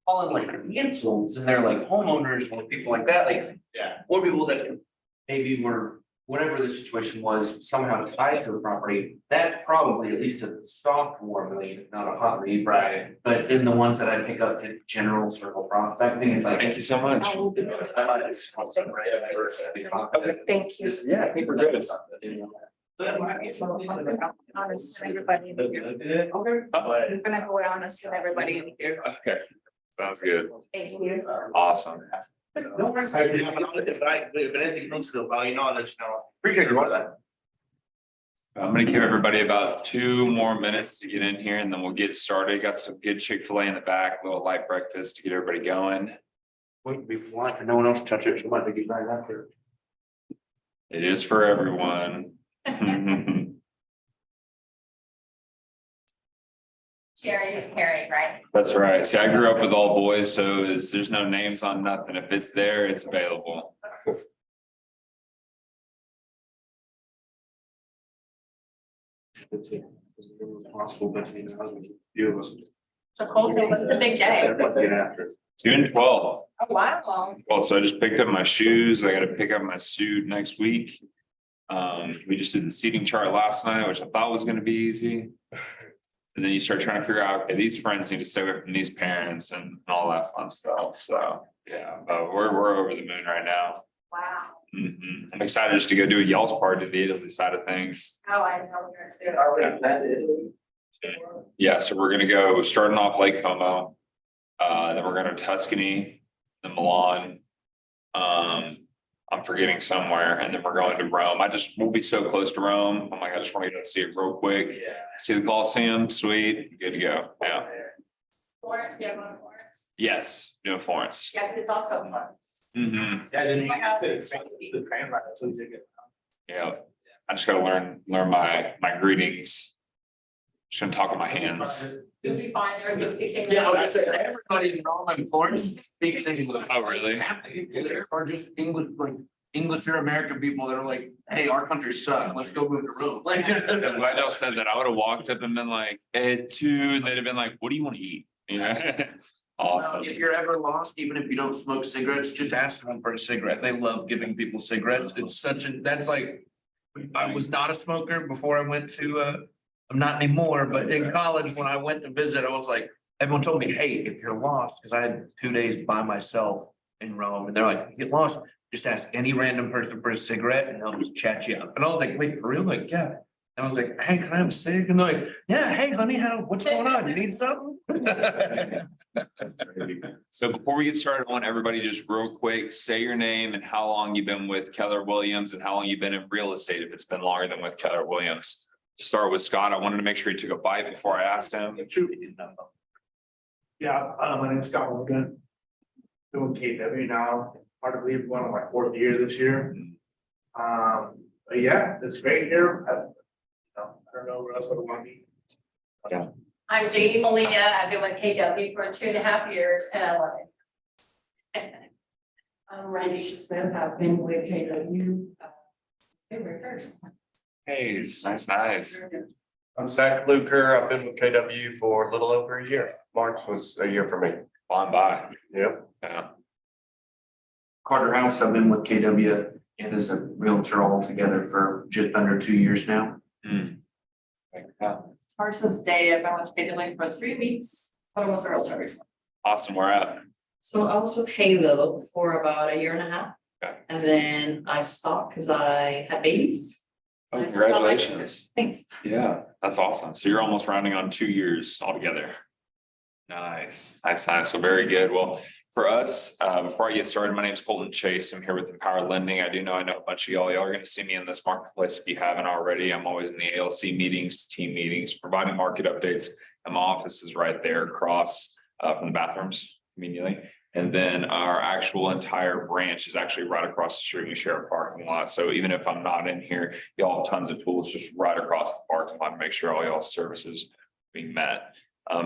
Calling like cancels and they're like homeowners or people like that, like, Yeah. or people that maybe were, whatever the situation was, somehow tied to the property. That's probably at least a sophomore lead, not a hot lead. Right. But then the ones that I pick up in general circle prospecting, it's like. Thank you so much. Thank you. Yeah, I think we're good. Honest and everybody in here. I'm gonna go honest and everybody in here. Okay, sounds good. Thank you. Awesome. No worries. If anything comes to, well, I'll let you know. Appreciate your that. I'm gonna give everybody about 2 more minutes to get in here and then we'll get started. Got some good Chick-fil-A in the back, little light breakfast to get everybody going. Wait, before no one else touch it, somebody get right after. It is for everyone. Jerry is carried, right? That's right. See, I grew up with all boys, so there's no names on nothing. If it's there, it's available. Possible, but you know, few of us. So Colton, what's the big day? Get after it. June 12th. Oh, wow. Well, so I just picked up my shoes. I gotta pick up my suit next week. We just did the seating chart last night, which I thought was gonna be easy. And then you start trying to figure out, okay, these friends need to stay away from these parents and all that fun stuff. So, yeah, but we're over the moon right now. Wow. I'm excited just to go do a Yells part to the Italy side of things. Oh, I know you're too. Yeah, so we're gonna go starting off Lake Como. Then we're going to Tuscany, then Milan. I'm forgetting somewhere, and then we're going to Rome. We'll be so close to Rome. I'm like, I just want to go see it real quick. Yeah. See the Colosseum, sweet, good to go. Yeah. Florence, you have one Florence. Yes, doing Florence. Yeah, it's also Florence. Yeah, then My house the is- train ride, so you get. Yeah, I just gotta learn my greetings. Just gonna talk with my hands. You'll be fine there. You'll be taken. Yeah, I would say everybody in Rome and Florence speaks English. Oh, really? There are just English, like English or American people that are like, hey, our country sucks, let's go move to Rome. Like. If I don't said that, I would have walked up and been like, two, and they'd have been like, what do you want to eat? You know? Awesome. If you're ever lost, even if you don't smoke cigarettes, just ask them for a cigarette. They love giving people cigarettes. It's that's like. I was not a smoker before I went to, I'm not anymore, but in college, when I went to visit, I was like, everyone told me, hey, if you're lost, because I had 2 days by myself in Rome, and they're like, get lost, just ask any random person for a cigarette and they'll just chat you up. And I was like, wait, for real? Like, yeah. And I was like, hey, can I have a cig? And they're like, yeah, hey, honey, what's going on? You need something? So before we get started, I want everybody just real quick, say your name and how long you've been with Keller Williams and how long you've been in real estate, if it's been longer than with Keller Williams. Start with Scott. I wanted to make sure he took a bite before I asked him. Yeah, my name is Scott Logan. Doing KW now, hard to believe going on my 4th year this year. But yeah, it's great here. I don't know where else I want to be. I'm J.D. Molina. I've been with KW for 2.5 years and I love it. I'm Randy Smith. I've been with KW. February 1st. Hey, nice. I'm Zach Luker. I've been with KW for a little over a year. March was a year for me. On by. Yep. Yeah. Carter House, I've been with KW and as a realtor altogether for just under 2 years now. Tarsus Day, I've been with KW for 3 weeks, but I was a realtor before. Awesome. We're at. So I was with Halo for about 1.5 years. Okay. And then I stopped because I had babies. Oh, I just felt like- congratulations. Thanks. Yeah, that's awesome. So you're almost rounding on 2 years altogether. Nice. So very good. Well, for us, before I get started, my name is Colton Chase. I'm here with Empower Lending. I know a bunch of y'all are going to see me in this marketplace if you haven't already. I'm always in the ALC meetings, team meetings, providing market updates. And my office is right there across from the bathrooms conveniently. And then our actual entire branch is actually right across the street. We share a parking lot. So even if I'm not in here, y'all have tons of tools just right across the parking lot to make sure all y'all's services being met.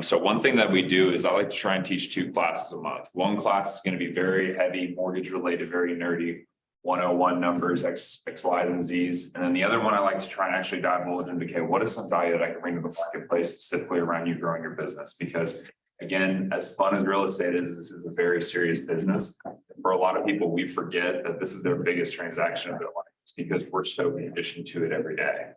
So one thing that we do is I like to try and teach 2 classes a month. One class is going to be very heavy, mortgage related, very nerdy, 101 numbers, X, Y's, and Z's. And then the other one I like to try and actually dive more into, okay, what is some value that I can bring to the marketplace specifically around you growing your business? Because Again, as fun as real estate is, this is a very serious business. For a lot of people, we forget that this is their biggest transaction of their life. It's because we're so conditioned to it every day,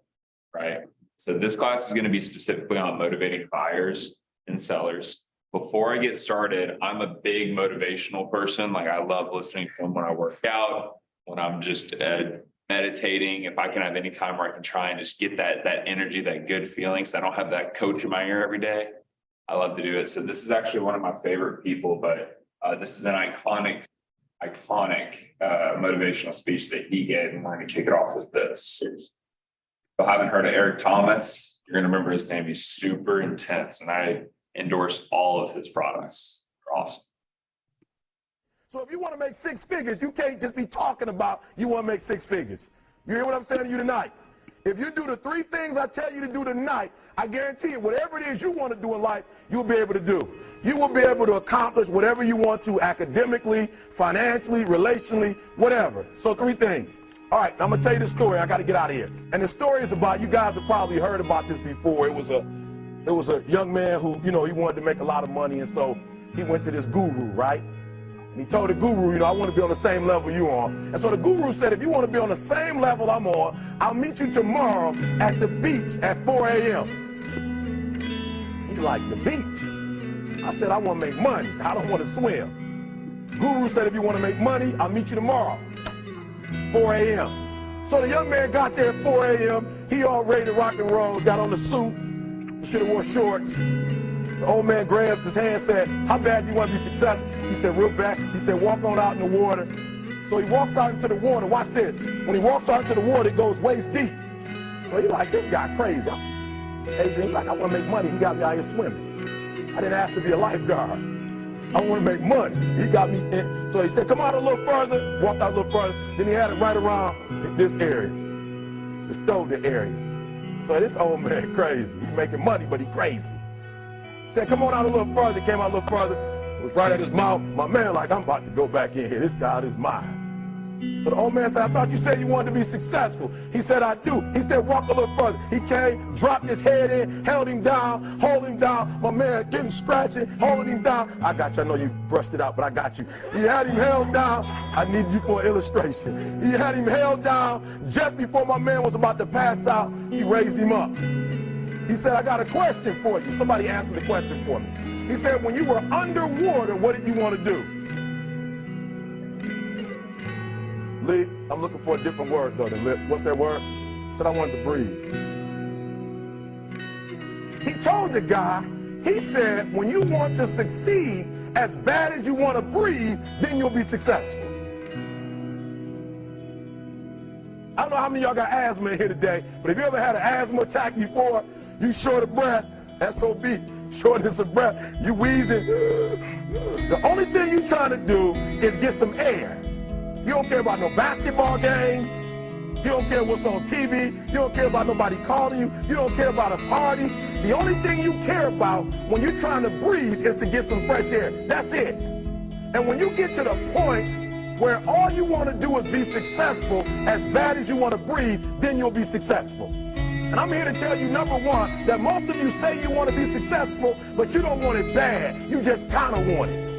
right? So this class is going to be specifically on motivating buyers and sellers. Before I get started, I'm a big motivational person. Like I love listening to them when I work out, when I'm just meditating. If I can have any time where I can try and just get that energy, that good feeling, because I don't have that coach in my ear every day. I love to do it. So this is actually one of my favorite people, but this is an iconic motivational speech that he gave, and we're going to kick it off with this. If you haven't heard of Eric Thomas, you're going to remember his name. He's super intense, and I endorse all of his products. They're awesome. So if you want to make 6 figures, you can't just be talking about you want to make 6 figures. You hear what I'm saying to you tonight? If you do the 3 things I tell you to do tonight, I guarantee you, whatever it is you want to do in life, you'll be able to do. You will be able to accomplish whatever you want to academically, financially, relationally, whatever. So 3 things. All right, I'm going to tell you the story. I got to get out of here. And the story is about, you guys have probably heard about this before. It was a young man who, he wanted to make a lot of money. And so he went to this guru, right? And he told the guru, I want to be on the same level you on. And so the guru said, if you want to be on the same level I'm on, I'll meet you tomorrow at the beach at 4 a.m. He like, the beach? I said, I want to make money. I don't want to swim. Guru said, if you want to make money, I'll meet you tomorrow, 4 a.m. So the young man got there at 4 a.m. He all ready to rock and roll, got on the suit. He should have wore shorts. The old man grabs his hand, said, how bad do you want to be successful? He said, real bad. He said, walk on out in the water. So he walks out into the water. Watch this. When he walks out into the water, it goes waist deep. So he like, this guy crazy. Adrian, like, I want to make money. He got me out here swimming. I didn't ask to be a lifeguard. I want to make money. He got me in. So he said, come out a little further. Walked out a little further. Then he had it right around this area, the shoulder area. So this old man crazy. He making money, but he crazy. Said, come on out a little further. Came out a little further. It was right at his mouth. My man like, I'm about to go back in here. This God is mine. So the old man said, I thought you said you wanted to be successful. He said, I do. He said, walk a little further. He came, dropped his head in, held him down, hold him down. My man getting scratching, holding him down. I got you. I know you brushed it out, but I got you. He had him held down. I need you for an illustration. He had him held down. Just before my man was about to pass out, he raised him up. He said, I got a question for you. Somebody answer the question for me. He said, when you were underwater, what did you want to do? Lee, I'm looking for a different word though than lip. What's that word? He said, I wanted to breathe. He told the guy, he said, when you want to succeed as bad as you want to breathe, then you'll be successful. I don't know how many of y'all got asthma in here today, but if you ever had an asthma attack before, you short of breath, SOB, shortness of breath, you wheezing. The only thing you trying to do is get some air. You don't care about no basketball game. You don't care what's on TV. You don't care about nobody calling you. You don't care about a party. The only thing you care about when you're trying to breathe is to get some fresh air. That's it. And when you get to the point where all you want to do is be successful as bad as you want to breathe, then you'll be successful. And I'm here to tell you, number one, that most of you say you want to be successful, but you don't want it bad. You just kind of want it.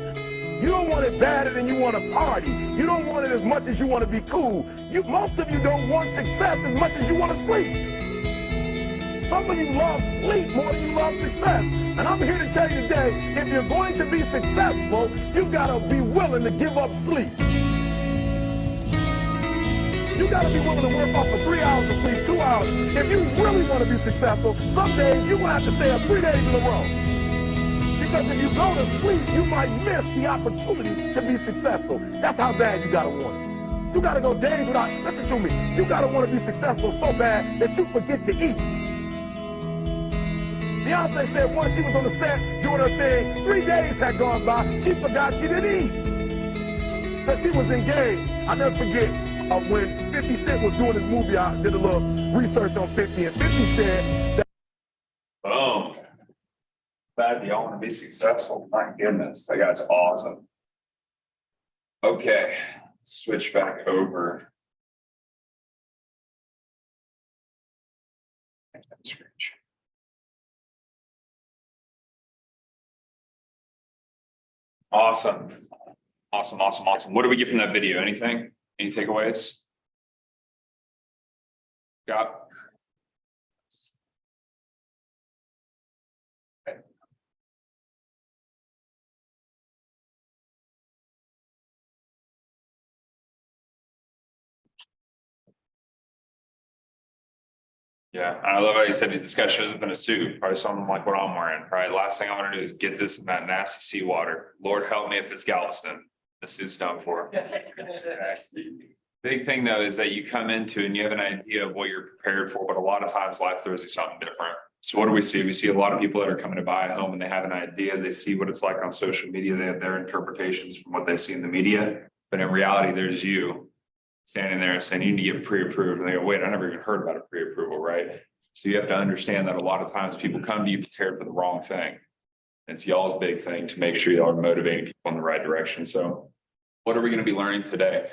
You don't want it badder than you want to party. You don't want it as much as you want to be cool. Most of you don't want success as much as you want to sleep. Some of you love sleep more than you love success. And I'm here to tell you today, if you're going to be successful, you got to be willing to give up sleep. You got to be willing to work off for 3 hours of sleep, 2 hours. If you really want to be successful, some days you're going to have to stay up 3 days in a row. Because if you go to sleep, you might miss the opportunity to be successful. That's how bad you got to want it. You got to go days without, listen to me, you got to want to be successful so bad that you forget to eat. Beyonce said once she was on the set doing her thing, 3 days had gone by, she forgot she didn't eat. Because she was engaged. I'll never forget when 50 Cent was doing his movie, I did a little research on 50, and 50 said that. Boom. Glad y'all want to be successful. My goodness, that guy's awesome. Okay, switch back over. Awesome. Awesome, awesome, awesome. What do we get from that video? Anything? Any takeaways? Got? Yeah, I love how you said this guy shows up in a suit, probably something like what I'm wearing, right? Last thing I want to do is get this in that nasty seawater. Lord help me if it's Galveston. The suit's done for. Big thing though is that you come into and you have an idea of what you're prepared for, but a lot of times life throws you something different. So what do we see? We see a lot of people that are coming to buy a home and they have an idea, they see what it's like on social media, they have their interpretations from what they see in the media. But in reality, there's you standing there and saying you need to get pre-approved. And they go, wait, I never even heard about a pre-approval, right? So you have to understand that a lot of times people come to you prepared for the wrong thing. It's y'all's big thing to make sure y'all are motivating people in the right direction. So what are we going to be learning today?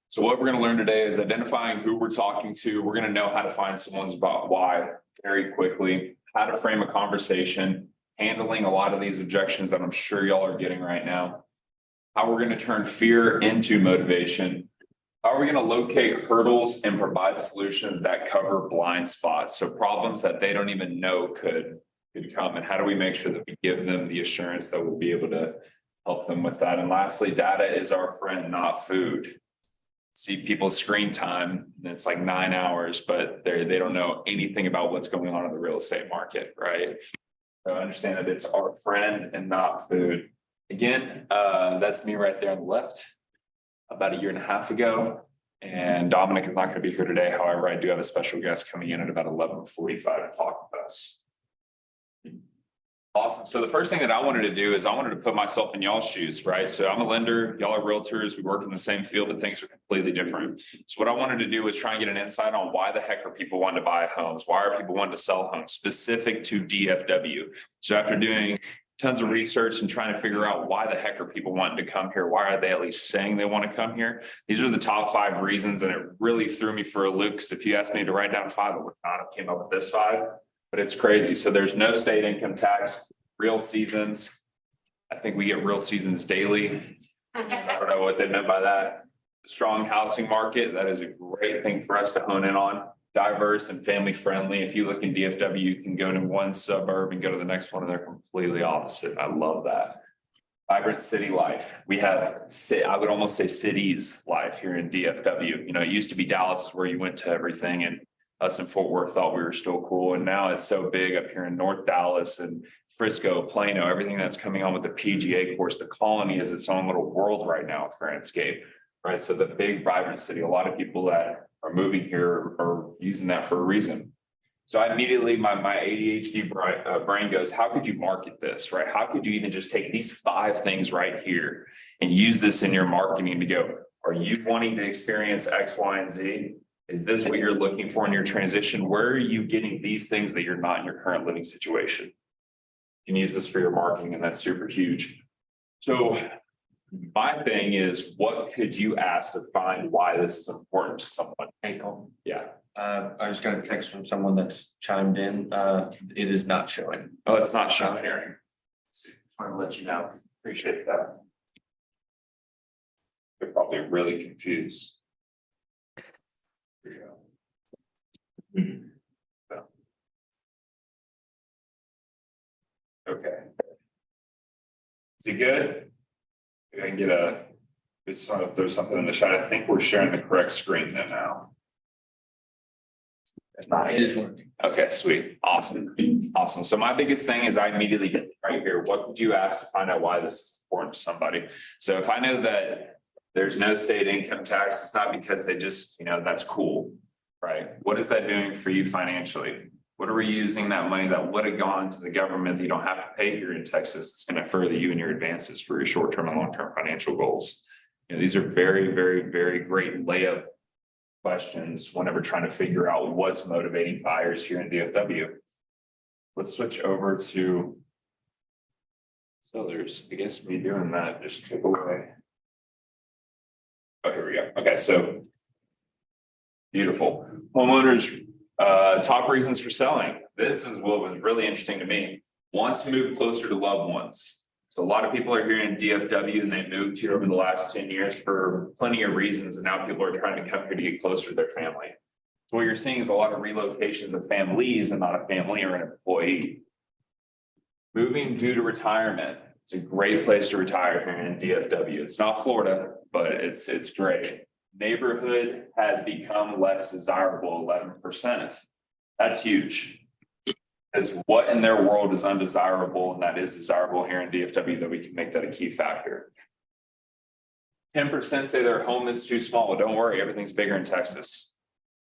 So what we're going to learn today is identifying who we're talking to. We're going to know how to find someone's why very quickly, how to frame a conversation, handling a lot of these objections that I'm sure y'all are getting right now, how we're going to turn fear into motivation. How are we going to locate hurdles and provide solutions that cover blind spots? So problems that they don't even know could come, and how do we make sure that we give them the assurance that we'll be able to help them with that? And lastly, data is our friend, not food. See people's screen time, and it's like 9 hours, but they don't know anything about what's going on in the real estate market, right? So understand that it's our friend and not food. Again, that's me right there on the left. About 1.5 years ago, and Dominic is not going to be here today. However, I do have a special guest coming in at about 11:45 to talk with us. Awesome. So the first thing that I wanted to do is I wanted to put myself in y'all's shoes, right? So I'm a lender, y'all are realtors, we work in the same field, but things are completely different. So what I wanted to do was try and get an insight on why the heck are people wanting to buy homes? Why are people wanting to sell homes specific to DFW? So after doing tons of research and trying to figure out why the heck are people wanting to come here? Why are they at least saying they want to come here? These are the top 5 reasons, and it really threw me for a loop because if you asked me to write down 5, I would not have came up with this 5, but it's crazy. So there's no state income tax, real seasons. I think we get real seasons daily. I don't know what they meant by that. Strong housing market, that is a great thing for us to hone in on. Diverse and family friendly. If you look in DFW, you can go to one suburb and go to the next one and they're completely opposite. I love that. Vibrant city life. We have, I would almost say cities life here in DFW. You know, it used to be Dallas where you went to everything, and us in Fort Worth thought we were still cool. And now it's so big up here in North Dallas and Frisco, Plano, everything that's coming on with the PGA course. The Colony is its own little world right now with Grandscape, right? So the big vibrant city, a lot of people that are moving here are using that for a reason. So I immediately, my ADHD brain goes, how could you market this, right? How could you even just take these 5 things right here and use this in your marketing to go, are you wanting to experience X, Y, and Z? Is this what you're looking for in your transition? Where are you getting these things that you're not in your current living situation? You can use this for your marketing, and that's super huge. So my thing is, what could you ask to find why this is important to someone? Ankle. Yeah. I just got a text from someone that's chimed in. It is not showing. Oh, it's not showing here. Just want to let you know. Appreciate that. They're probably really confused. Here we go. Okay. Is it good? I can get there's something in the chat. I think we're sharing the correct screen then now. It is working. Okay, sweet. Awesome. Awesome. So my biggest thing is I immediately get right here. What would you ask to find out why this is important to somebody? So if I know that there's no state income tax, it's not because they just, that's cool, right? What is that doing for you financially? What are we using that money that would have gone to the government that you don't have to pay here in Texas? It's going to further you in your advances for your short-term and long-term financial goals. These are very, very, very great layup questions whenever trying to figure out what's motivating buyers here in DFW. Let's switch over to sellers. I guess me doing that just took away. Oh, here we go. Okay, so beautiful. Homeowners, top reasons for selling. This is what was really interesting to me. Want to move closer to loved ones. So a lot of people are here in DFW and they moved here over the last 10 years for plenty of reasons. And now people are trying to come here to get closer to their family. So what you're seeing is a lot of relocations of families and not a family or an employee. Moving due to retirement. It's a great place to retire here in DFW. It's not Florida, but it's great. Neighborhood has become less desirable, 11%. That's huge. Because what in their world is undesirable and that is desirable here in DFW that we can make that a key factor. 10% say their home is too small. Don't worry, everything's bigger in Texas.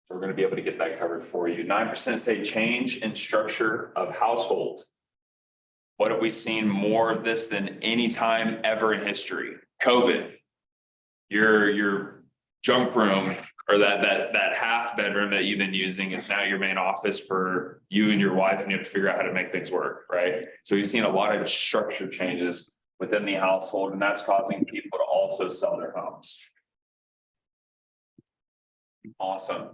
So we're going to be able to get that covered for you. 9% say change in structure of household. What have we seen more of this than any time ever in history? COVID. Your junk room or that half bedroom that you've been using is now your main office for you and your wife, and you have to figure out how to make things work, right? So we've seen a lot of structure changes within the household, and that's causing people to also sell their homes. Awesome.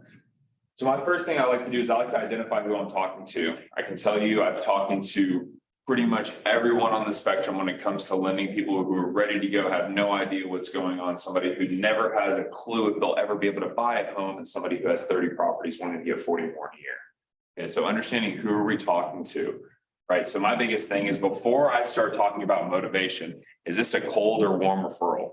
So my first thing I like to do is I like to identify who I'm talking to. I can tell you I've talking to pretty much everyone on the spectrum when it comes to lending, people who are ready to go, have no idea what's going on, somebody who never has a clue if they'll ever be able to buy a home, and somebody who has 30 properties wanting to get 40 more in a year. Okay, so understanding who are we talking to, right? So my biggest thing is before I start talking about motivation, is this a cold or warm referral?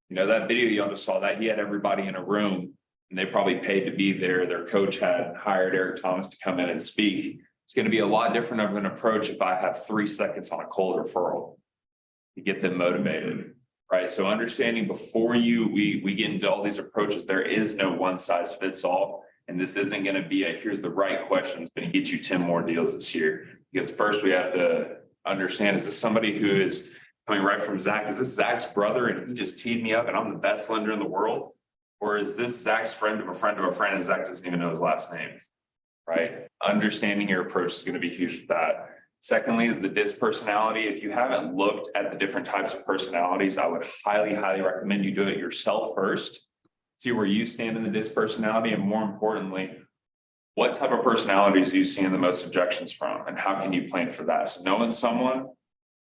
You know, that video y'all just saw, that he had everybody in a room and they probably paid to be there. Their coach had hired Eric Thomas to come in and speak. It's going to be a lot different of an approach if I have 3 seconds on a cold referral to get them motivated, right? So understanding before we get into all these approaches, there is no one size fits all. And this isn't going to be here's the right question. It's going to get you 10 more deals this year. Because first we have to understand, is this somebody who is coming right from Zach? Is this Zach's brother and he just teed me up and I'm the best lender in the world? Or is this Zach's friend of a friend of a friend and Zach doesn't even know his last name? Right? Understanding your approach is going to be huge with that. Secondly, is the DISC personality. If you haven't looked at the different types of personalities, I would highly recommend you do it yourself first. See where you stand in the DISC personality, and more importantly, what type of personalities do you see in the most objections from, and how can you plan for that? So knowing someone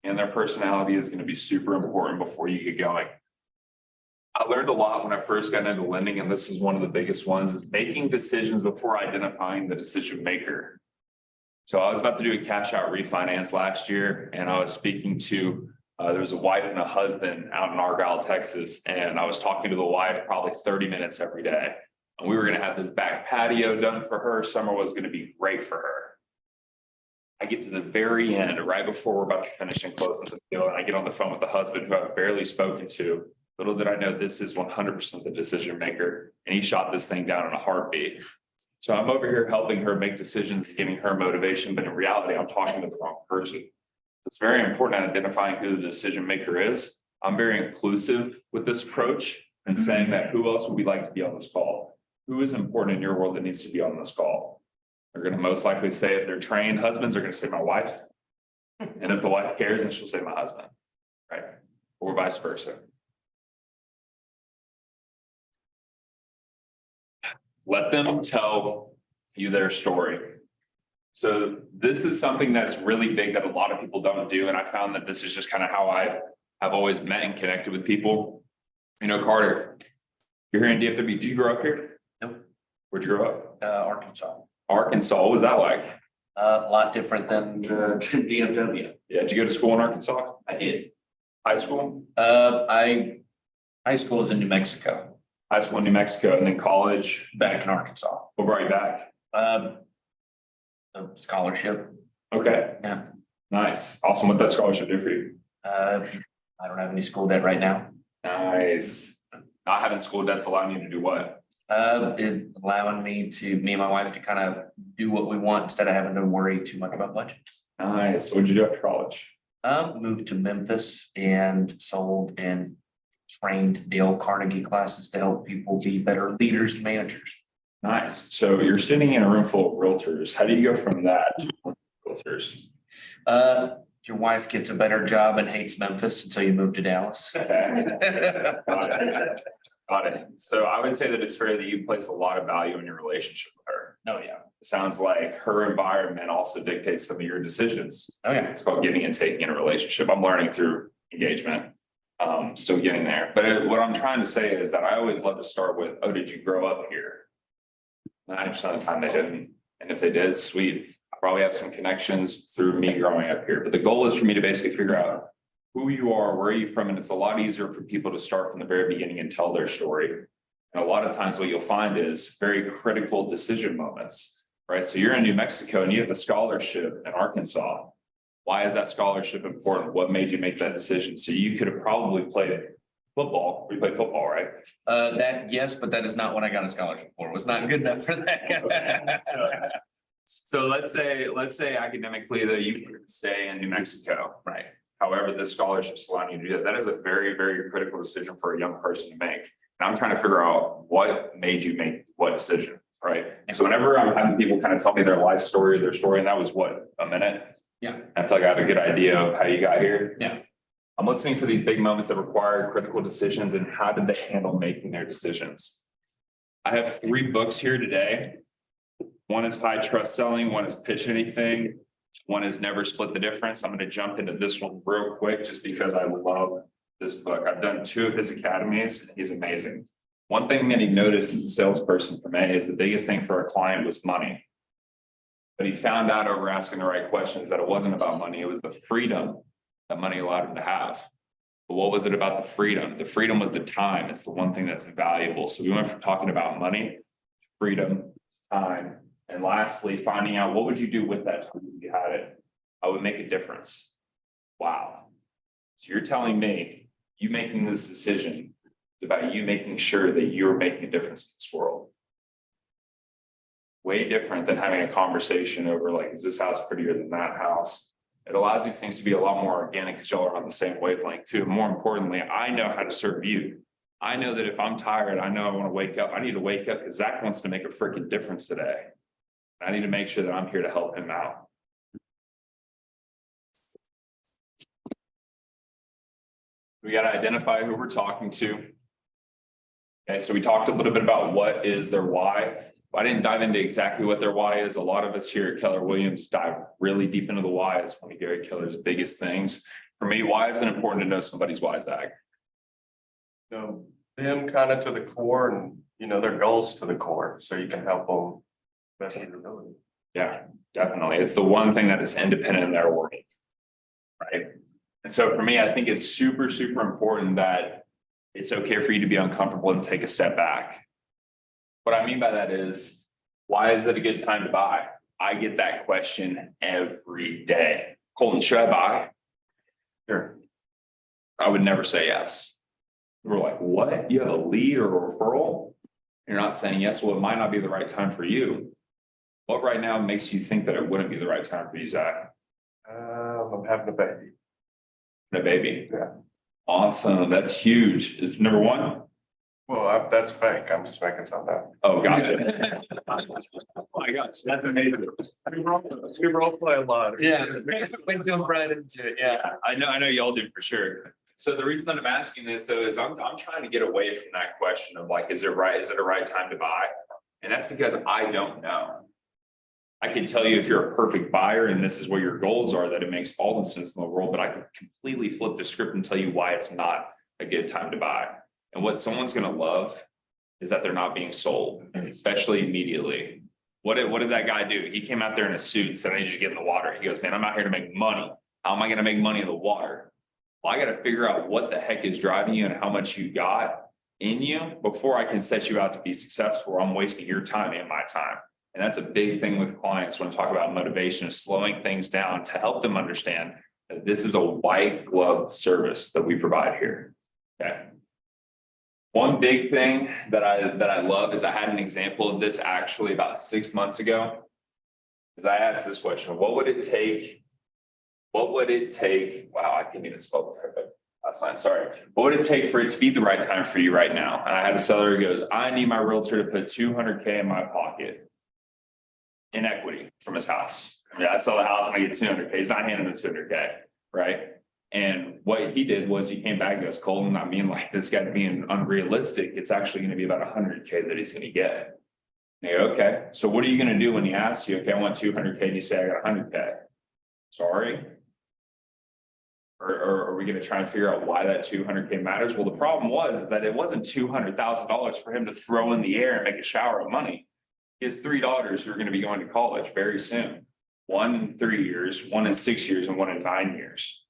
and their personality is going to be super important before you get going. I learned a lot when I first got into lending, and this was one of the biggest ones, is making decisions before identifying the decision maker. So I was about to do a cash out refinance last year, and I was speaking to, there was a wife and a husband out in Argyle, Texas, and I was talking to the wife probably 30 minutes every day. And we were going to have this back patio done for her. Summer was going to be great for her. I get to the very end, right before we're about to finish and close this deal, and I get on the phone with the husband who I've barely spoken to. Little did I know this is 100% the decision maker, and he shot this thing down in a heartbeat. So I'm over here helping her make decisions, giving her motivation, but in reality, I'm talking to the wrong person. It's very important at identifying who the decision maker is. I'm very inclusive with this approach and saying that who else would we like to be on this call? Who is important in your world that needs to be on this call? They're going to most likely say, if they're trained husbands, are going to say my wife. And if the wife cares, then she'll say my husband, right? Or vice versa. Let them tell you their story. So this is something that's really big that a lot of people don't do. And I found that this is just kind of how I have always met and connected with people. You know, Carter, you're here in DFW. Did you grow up here? Nope. Where'd you grow up? Arkansas. Arkansas. What was that like? A lot different than DFW. Yeah. Did you go to school in Arkansas? I did. High school? High school is in New Mexico, High school in New Mexico, and then college back in Arkansas. what brought you back? A scholarship. Okay. Yeah. Nice. Awesome. What that scholarship do for you? I don't have any school debt right now. Nice. Not having school debts allowing you to do what? It allowing me and my wife to kind of do what we want instead of having to worry too much about budgets. Nice. What'd you do after college? Moved to Memphis and sold and trained Dale Carnegie classes to help people be better leaders and managers. Nice. So you're sitting in a room full of realtors. How do you go from that to realtors? Your wife gets a better job and hates Memphis until you move to Dallas. Got it. So I would say that it's fair that you place a lot of value in your relationship with her. Oh, yeah. It sounds like her environment also dictates some of your decisions. Oh, yeah. It's about giving and taking in a relationship. I'm learning through engagement. Still getting there. But what I'm trying to say is that I always love to start with, oh, did you grow up here? 90% of the time they didn't. And if they did, sweet. I probably have some connections through me growing up here. But the goal is for me to basically figure out who you are, where are you from? And it's a lot easier for people to start from the very beginning and tell their story. And a lot of times what you'll find is very critical decision moments, right? So you're in New Mexico and you have a scholarship in Arkansas. Why is that scholarship important? What made you make that decision? So you could have probably played football. We played football, right? Yes, but that is not what I got a scholarship for. It was not good enough for that. So let's say academically that you could stay in New Mexico, right? However, this scholarship's allowing you to do that. That is a very, very critical decision for a young person to make. And I'm trying to figure out what made you make what decision, right? So whenever I'm having people kind of tell me their life story, their story, and that was what, a minute? Yeah. I feel like I have a good idea of how you got here. Yeah. I'm listening for these big moments that require critical decisions and how did they handle making their decisions? I have 3 books here today. One is High Trust Selling, one is Pitch Anything, one is Never Split the Difference. I'm going to jump into this one real quick just because I love this book. I've done 2 of his academies and he's amazing. One thing that he noticed as a salesperson for me is the biggest thing for a client was money. But he found out over asking the right questions that it wasn't about money. It was the freedom that money allowed him to have. But what was it about the freedom? The freedom was the time. It's the one thing that's invaluable. So we went from talking about money, freedom, time, and lastly, finding out what would you do with that time if you had it? I would make a difference. Wow. So you're telling me you making this decision is about you making sure that you're making a difference in this world. Way different than having a conversation over like, is this house prettier than that house? It allows these things to be a lot more organic because y'all are on the same wavelength too. More importantly, I know how to serve you. I know that if I'm tired, I know I want to wake up. I need to wake up because Zach wants to make a freaking difference today. I need to make sure that I'm here to help him out. We got to identify who we're talking to. Okay, so we talked a little bit about what is their why. I didn't dive into exactly what their why is. A lot of us here at Keller Williams dive really deep into the why. It's one of Gary Keller's biggest things. For me, why is it important to know somebody's why, Zach? Know them kind of to the core and, their goals to the core, so you can help them best of your ability. Yeah, definitely. It's the one thing that is independent in their working, right? And so for me, I think it's super, super important that it's okay for you to be uncomfortable and take a step back. What I mean by that is, why is it a good time to buy? I get that question every day. Colton, should I buy? Sure. I would never say yes. We're like, what? You have a lead or a referral? You're not saying yes. Well, it might not be the right time for you. What right now makes you think that it wouldn't be the right time for you, Zach? I'm having a baby. A baby. Yeah. Awesome. That's huge. It's number 1. Well, that's fake. I'm just making something up. Oh, gotcha. Oh my gosh, that's amazing. We role play a lot. Yeah, we jump right into it. Yeah. I know y'all do for sure. So the reason that I'm asking this though is I'm trying to get away from that question of like, is it a right time to buy? And that's because I don't know. I can tell you if you're a perfect buyer and this is what your goals are, that it makes all the sense in the world, but I can completely flip the script and tell you why it's not a good time to buy. And what someone's going to love is that they're not being sold, especially immediately. What did that guy do? He came out there in a suit and said, I need you to get in the water. He goes, man, I'm out here to make money. How am I going to make money in the water? Well, I got to figure out what the heck is driving you and how much you got in you before I can set you out to be successful. I'm wasting your time and my time. And that's a big thing with clients when I talk about motivation, is slowing things down to help them understand that this is a white glove service that we provide here. Okay. One big thing that I love is I had an example of this actually about 6 months ago. Is I asked this question, what would it take? Wow, I can't even spell it. Last line, sorry. What would it take for it to be the right time for you right now? And I had a seller who goes, I need my realtor to put $200K in my pocket in equity from his house. I mean, I sell the house and I get $200K. He's not handing him $200K, right? And what he did was he came back and goes, Colton, I mean, like this guy's being unrealistic. It's actually going to be about $100K that he's going to get. They go, okay, so what are you gonna do when he asks you, okay, I want 200K, and you say I got 100K? Sorry? Or are we gonna try and figure out why that 200K matters? Well, the problem is that it wasn't $200,000 for him to throw in the air and make a shower of money. He has 3 daughters who are gonna be going to college very soon. One in 3 years, one in 6 years, and one in 9 years.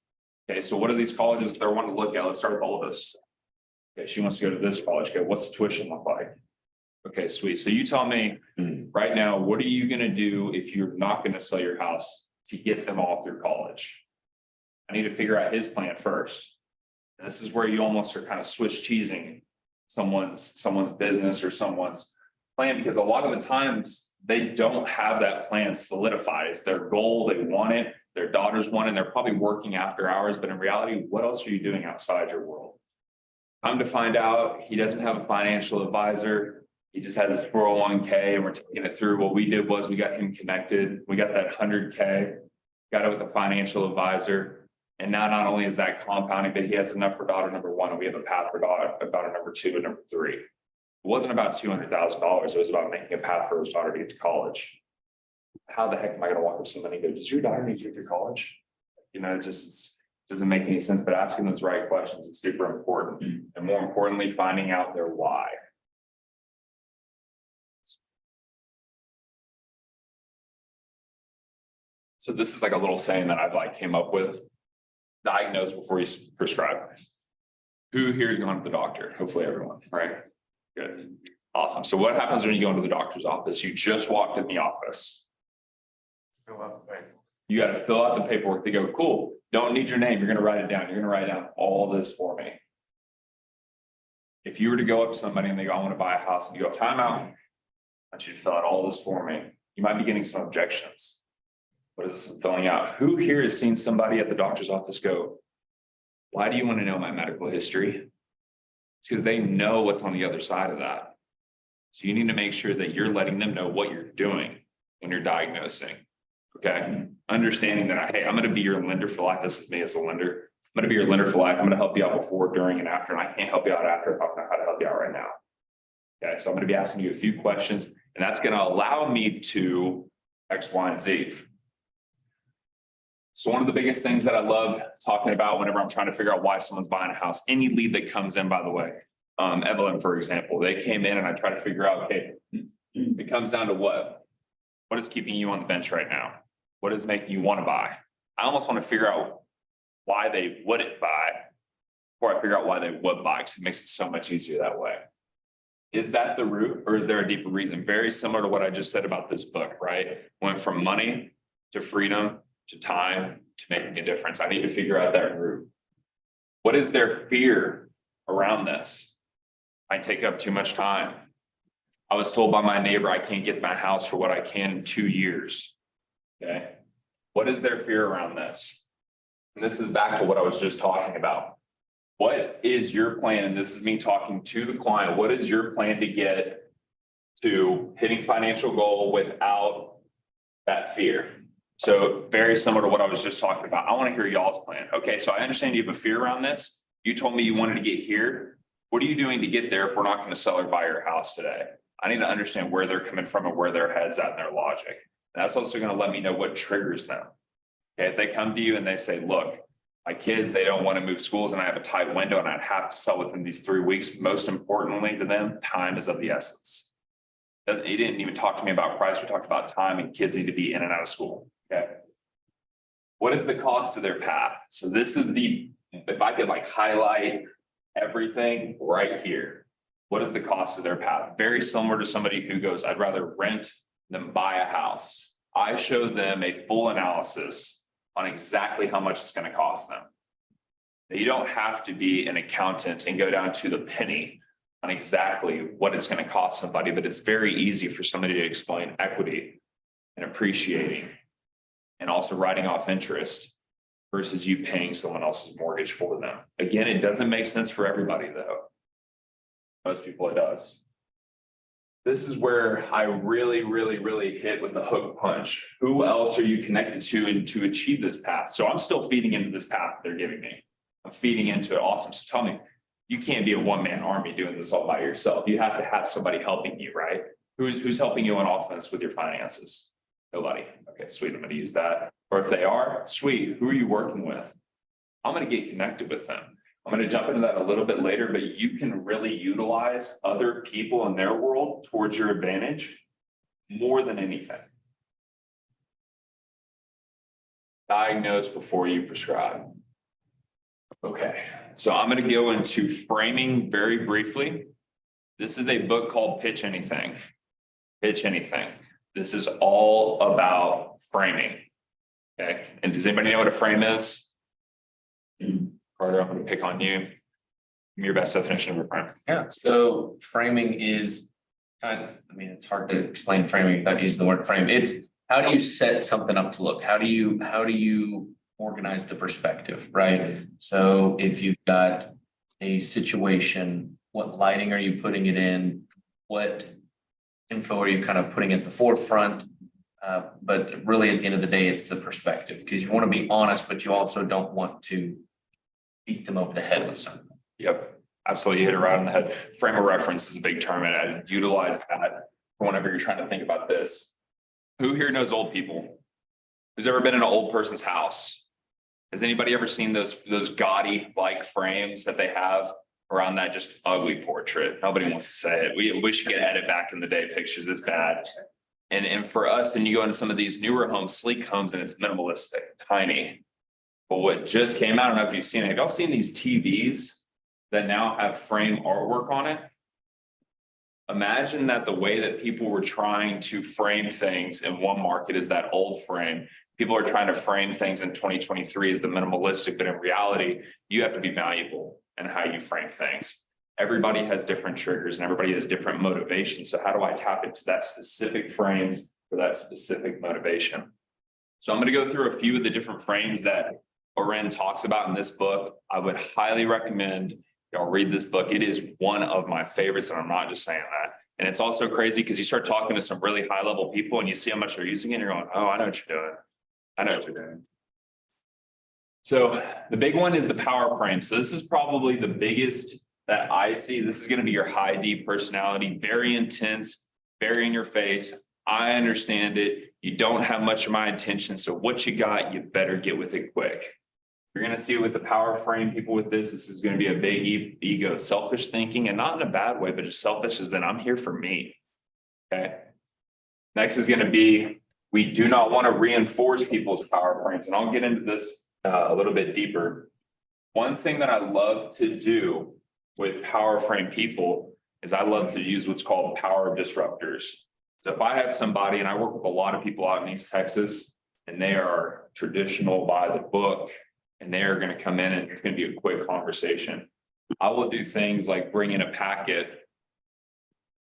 Okay, so what are these colleges they're wanting to look at? Let's start with all of this. Okay, she wants to go to this college. Okay, what's the tuition look like? Okay, sweet. So you tell me right now, what are you gonna do if you're not gonna sell your house to get them all through college? I need to figure out his plan first. And this is where you almost are kind of Swiss cheesing someone's business or someone's plan, because a lot of the times they don't have that plan solidified. It's their goal, they want it, their daughters want it, and they're probably working after hours, but in reality, what else are you doing outside your world? Come to find out, he doesn't have a financial advisor. He just has his 401K and we're taking it through. What we did was we got him connected. We got that 100K, got it with a financial advisor. And now not only is that compounding, but he has enough for daughter number 1, and we have a path for daughter number 2 and number 3. It wasn't about $200,000. It was about making a path for his daughter to get to college. How the heck am I going to walk up to somebody and go, does your daughter need to get to college? You know, it just doesn't make any sense, but asking those right questions is super important. And more importantly, finding out their why. So this is like a little saying that I've came up with. Diagnose before you prescribe. Who here has gone to the doctor? Hopefully everyone, right? Good. Awesome. So what happens when you go into the doctor's office? You just walked in the office. Fill out the paper. You got to fill out the paperwork. They go, cool. Don't need your name. You're going to write it down. You're going to write down all this for me. If you were to go up to somebody and they go, I want to buy a house, and you go, time out. I want you to fill out all this for me. You might be getting some objections. What is this filling out? Who here has seen somebody at the doctor's office go, why do you want to know my medical history? It's because they know what's on the other side of that. So you need to make sure that you're letting them know what you're doing when you're diagnosing. Okay. Understanding that, hey, I'm going to be your lender for life. This is me as a lender. I'm going to be your lender for life. I'm going to help you out before, during, and after. And I can't help you out after if I don't know how to help you out right now. Okay. So I'm going to be asking you a few questions, and that's going to allow me to X, Y, and Z. So one of the biggest things that I love talking about whenever I'm trying to figure out why someone's buying a house, any lead that comes in, by the way, Evelyn, for example, they came in and I try to figure out, okay, it comes down to what is keeping you on the bench right now? What is making you want to buy? I almost want to figure out why they wouldn't buy before I figure out why they would buy, because it makes it so much easier that way. Is that the root, or is there a deeper reason? Very similar to what I just said about this book, right? Went from money to freedom to time to making a difference. I need to figure out that root. What is their fear around this? I take up too much time. I was told by my neighbor I can't get my house for what I can in 2 years. Okay. What is their fear around this? And this is back to what I was just talking about. What is your plan? And this is me talking to the client. What is your plan to get to hitting financial goal without that fear? So very similar to what I was just talking about. I want to hear y'all's plan. Okay, so I understand you have a fear around this. You told me you wanted to get here. What are you doing to get there if we're not going to sell or buy your house today? I need to understand where they're coming from and where their head's at in their logic. And that's also going to let me know what triggers them. Okay, if they come to you and they say, look, my kids, they don't want to move schools and I have a tight window and I'd have to sell within these 3 weeks. Most importantly to them, time is of the essence. He didn't even talk to me about price. We talked about time, and kids need to be in and out of school. Okay. What is the cost of their path? So this is if I could highlight everything right here. What is the cost of their path? Very similar to somebody who goes, I'd rather rent than buy a house. I show them a full analysis on exactly how much it's going to cost them. You don't have to be an accountant and go down to the penny on exactly what it's going to cost somebody, but it's very easy for somebody to explain equity and appreciating and also writing off interest versus you paying someone else's mortgage for them. Again, it doesn't make sense for everybody though. Most people it does. This is where I really hit with the hook punch. Who else are you connected to and to achieve this path? So I'm still feeding into this path they're giving me. I'm feeding into it. Awesome. So tell me, you can't be a one-man army doing this all by yourself. You have to have somebody helping you, right? Who's helping you on offense with your finances? Nobody. Okay, sweet. I'm gonna use that. Or if they are, sweet, who are you working with? I'm gonna get connected with them. I'm gonna jump into that a little bit later, but you can really utilize other people in their world towards your advantage more than anything. Diagnose before you prescribe. Okay, so I'm gonna go into framing very briefly. This is a book called Pitch Anything. Pitch Anything. This is all about framing. Okay, and does anybody know what a frame is? Carter, I'm gonna pick on you. Give me your best definition of a frame. Yeah, so framing is I mean, it's hard to explain framing without using the word frame. It's how do you set something up to look? How do you organize the perspective, right? So if you've got a situation, what lighting are you putting it in? What info are you kind of putting at the forefront? But really at the end of the day, it's the perspective, because you want to be honest, but you also don't want to beat them over the head with something. Yep, absolutely. You hit it right on the head. Frame of reference is a big term, and I utilize that whenever you're trying to think about this. Who here knows old people? Who's ever been in an old person's house? Has anybody ever seen those gaudy like frames that they have around that just ugly portrait? Nobody wants to say it. We should get edit back in the day pictures. It's bad. And for us, then you go into some of these newer homes, sleek homes, and it's minimalistic, tiny. But what just came out, I don't know if you've seen it. Have y'all seen these TVs that now have frame artwork on it? Imagine that the way that people were trying to frame things in one market is that old frame. People are trying to frame things in 2023 as the minimalistic, but in reality, you have to be valuable in how you frame things. Everybody has different triggers and everybody has different motivations. So how do I tap into that specific frame for that specific motivation? So I'm going to go through a few of the different frames that Oren talks about in this book. I would highly recommend y'all read this book. It is one of my favorites, and I'm not just saying that. And it's also crazy because you start talking to some really high level people and you see how much they're using it and you're going, oh, I know what you're doing. I know what you're doing. So the big one is the power frame. So this is probably the biggest that I see. This is going to be your high D personality, very intense, very in your face. I understand it. You don't have much of my attention. So what you got, you better get with it quick. You're going to see with the power frame people with this is going to be a big ego, selfish thinking, and not in a bad way, but just selfish as that I'm here for me. Okay. Next is going to be, we do not want to reinforce people's power frames. And I'll get into this a little bit deeper. One thing that I love to do with power frame people is I love to use what's called power disruptors. So if I have somebody, and I work with a lot of people out in East Texas, and they are traditional by the book, and they are going to come in and it's going to be a quick conversation. I will do things like bring in a packet,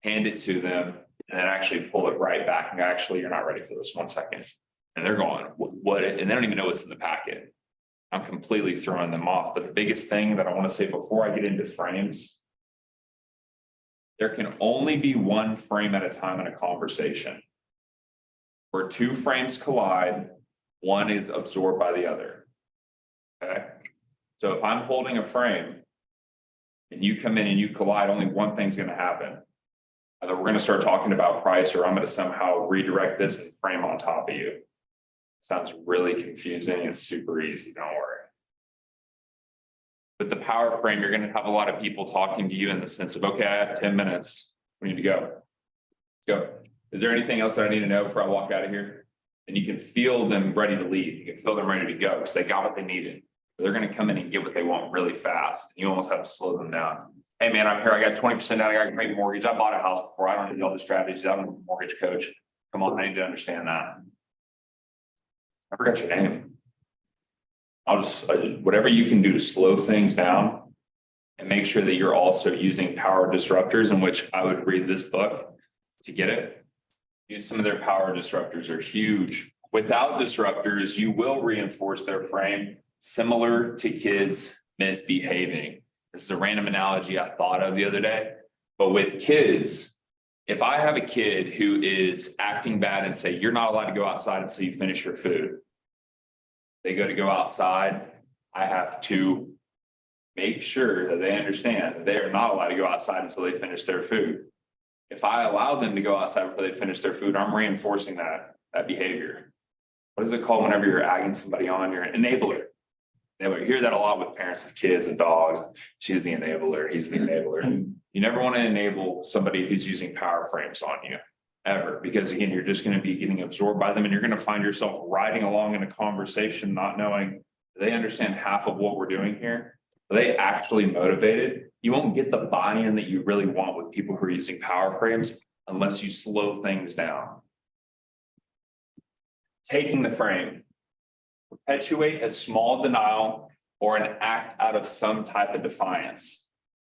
hand it to them, and then actually pull it right back. And actually, you're not ready for this, 1 second. And they're going, what? And they don't even know what's in the packet. I'm completely throwing them off. But the biggest thing that I want to say before I get into frames, there can only be one frame at a time in a conversation. Where two frames collide, one is absorbed by the other. Okay. So if I'm holding a frame and you come in and you collide, only one thing's going to happen. Either we're going to start talking about price, or I'm going to somehow redirect this and frame on top of you. Sounds really confusing. It's super easy. Don't worry. With the power frame, you're going to have a lot of people talking to you in the sense of, okay, I have 10 minutes. We need to go. Let's go. Is there anything else that I need to know before I walk out of here? And you can feel them ready to leave. You can feel them ready to go because they got what they needed. They're going to come in and get what they want really fast. You almost have to slow them down. Hey man, I'm here. I got 20% down. I got to make a mortgage. I bought a house before. I don't need all the strategies. I'm a mortgage coach. Come on, I need to understand that. I forgot your name. I'll just whatever you can do to slow things down and make sure that you're also using power disruptors, in which I would read this book to get it. Use some of their power disruptors are huge. Without disruptors, you will reinforce their frame, similar to kids misbehaving. This is a random analogy I thought of the other day, but with kids, if I have a kid who is acting bad and say, you're not allowed to go outside until you finish your food. They go outside. I have to make sure that they understand that they are not allowed to go outside until they finish their food. If I allow them to go outside before they finish their food, I'm reinforcing that behavior. What is it called whenever you're egging somebody on? You're an enabler. You hear that a lot with parents with kids and dogs. She's the enabler, he's the enabler. You never want to enable somebody who's using power frames on you, ever, because again, you're just going to be getting absorbed by them and you're going to find yourself riding along in a conversation, not knowing they understand half of what we're doing here. Are they actually motivated? You won't get the buy-in that you really want with people who are using power frames unless you slow things down. Taking the frame. Perpetuate a small denial or an act out of some type of defiance.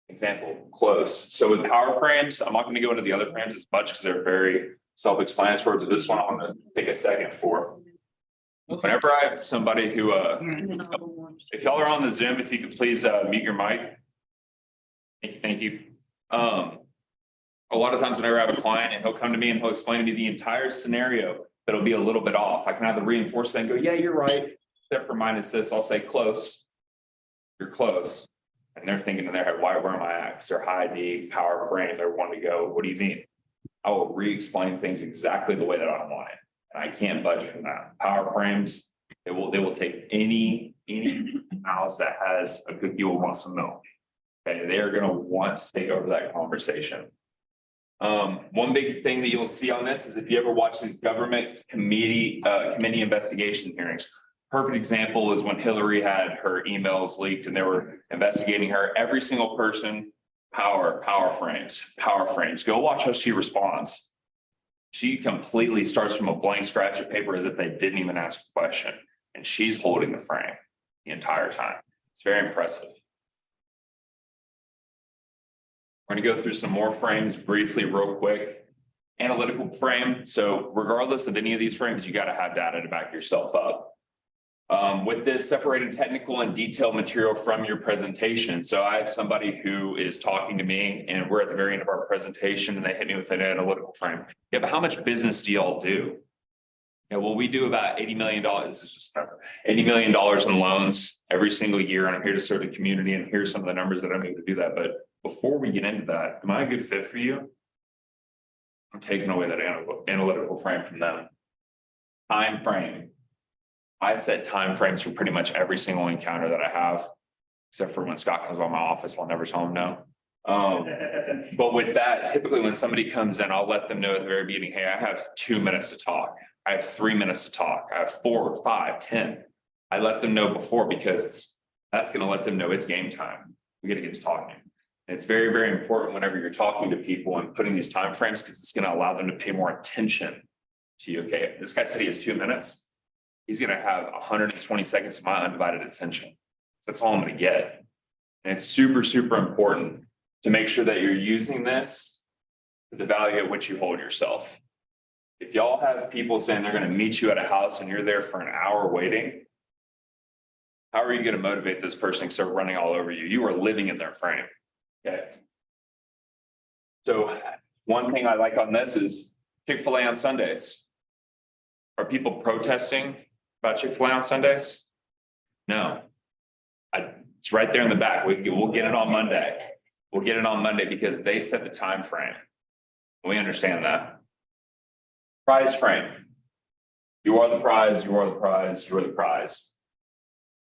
Example, close. So with power frames, I'm not going to go into the other frames as much because they're very self-explanatory, but this one I'm going to take a second for. Whenever I have somebody who, if y'all are on the Zoom, if you could please mute your mic. Thank you. A lot of times whenever I have a client and he'll come to me and he'll explain to me the entire scenario, but it'll be a little bit off. I can either reinforce that and go, yeah, you're right. Except for mine is this, I'll say close. You're close. And they're thinking in their head, why, where am I at? Because they're high D, power frame, they're wanting to go, what do you mean? I will re-explain things exactly the way that I want it. And I can't budge from that. Power frames, they will take any house that has a cookie will want some milk. Okay, they are gonna want to take over that conversation. One big thing that you'll see on this is if you ever watch these government committee investigation hearings. Perfect example is when Hillary had her emails leaked and they were investigating her. Every single person, power frames. Go watch how she responds. She completely starts from a blank scratch of paper as if they didn't even ask a question. And she's holding the frame the entire time. It's very impressive. We're going to go through some more frames briefly, real quick. Analytical frame. So regardless of any of these frames, you got to have data to back yourself up. With this, separating technical and detailed material from your presentation. So I have somebody who is talking to me and we're at the very end of our presentation and they hit me with an analytical frame. Yeah, but how much business do y'all do? Yeah, well, we do about $80 million. This is just $80 million in loans every single year. And I'm here to serve the community. And here's some of the numbers that I'm able to do that. But before we get into that, am I a good fit for you? I'm taking away that analytical frame from them. Time frame. I set time frames for pretty much every single encounter that I have, except for when Scott comes by my office, I'll never tell him no. But with that, typically when somebody comes in, I'll let them know at the very beginning, hey, I have 2 minutes to talk. I have 3 minutes to talk. I have 4, 5, 10. I let them know before because that's going to let them know it's game time. We got to get to talking. And it's very, very important whenever you're talking to people and putting these time frames because it's going to allow them to pay more attention to you. Okay, this guy said he has 2 minutes. He's going to have 120 seconds of my undivided attention. So that's all I'm going to get. And it's super, super important to make sure that you're using this to the value at which you hold yourself. If y'all have people saying they're going to meet you at a house and you're there for an hour waiting, how are you going to motivate this person because they're running all over you? You are living in their frame. Okay. So one thing I like on this is Chick-fil-A on Sundays. Are people protesting about Chick-fil-A on Sundays? No. It's right there in the back. We'll get it on Monday. We'll get it on Monday because they set the time frame. We understand that. Prize frame. You are the prize, you are the prize, you are the prize.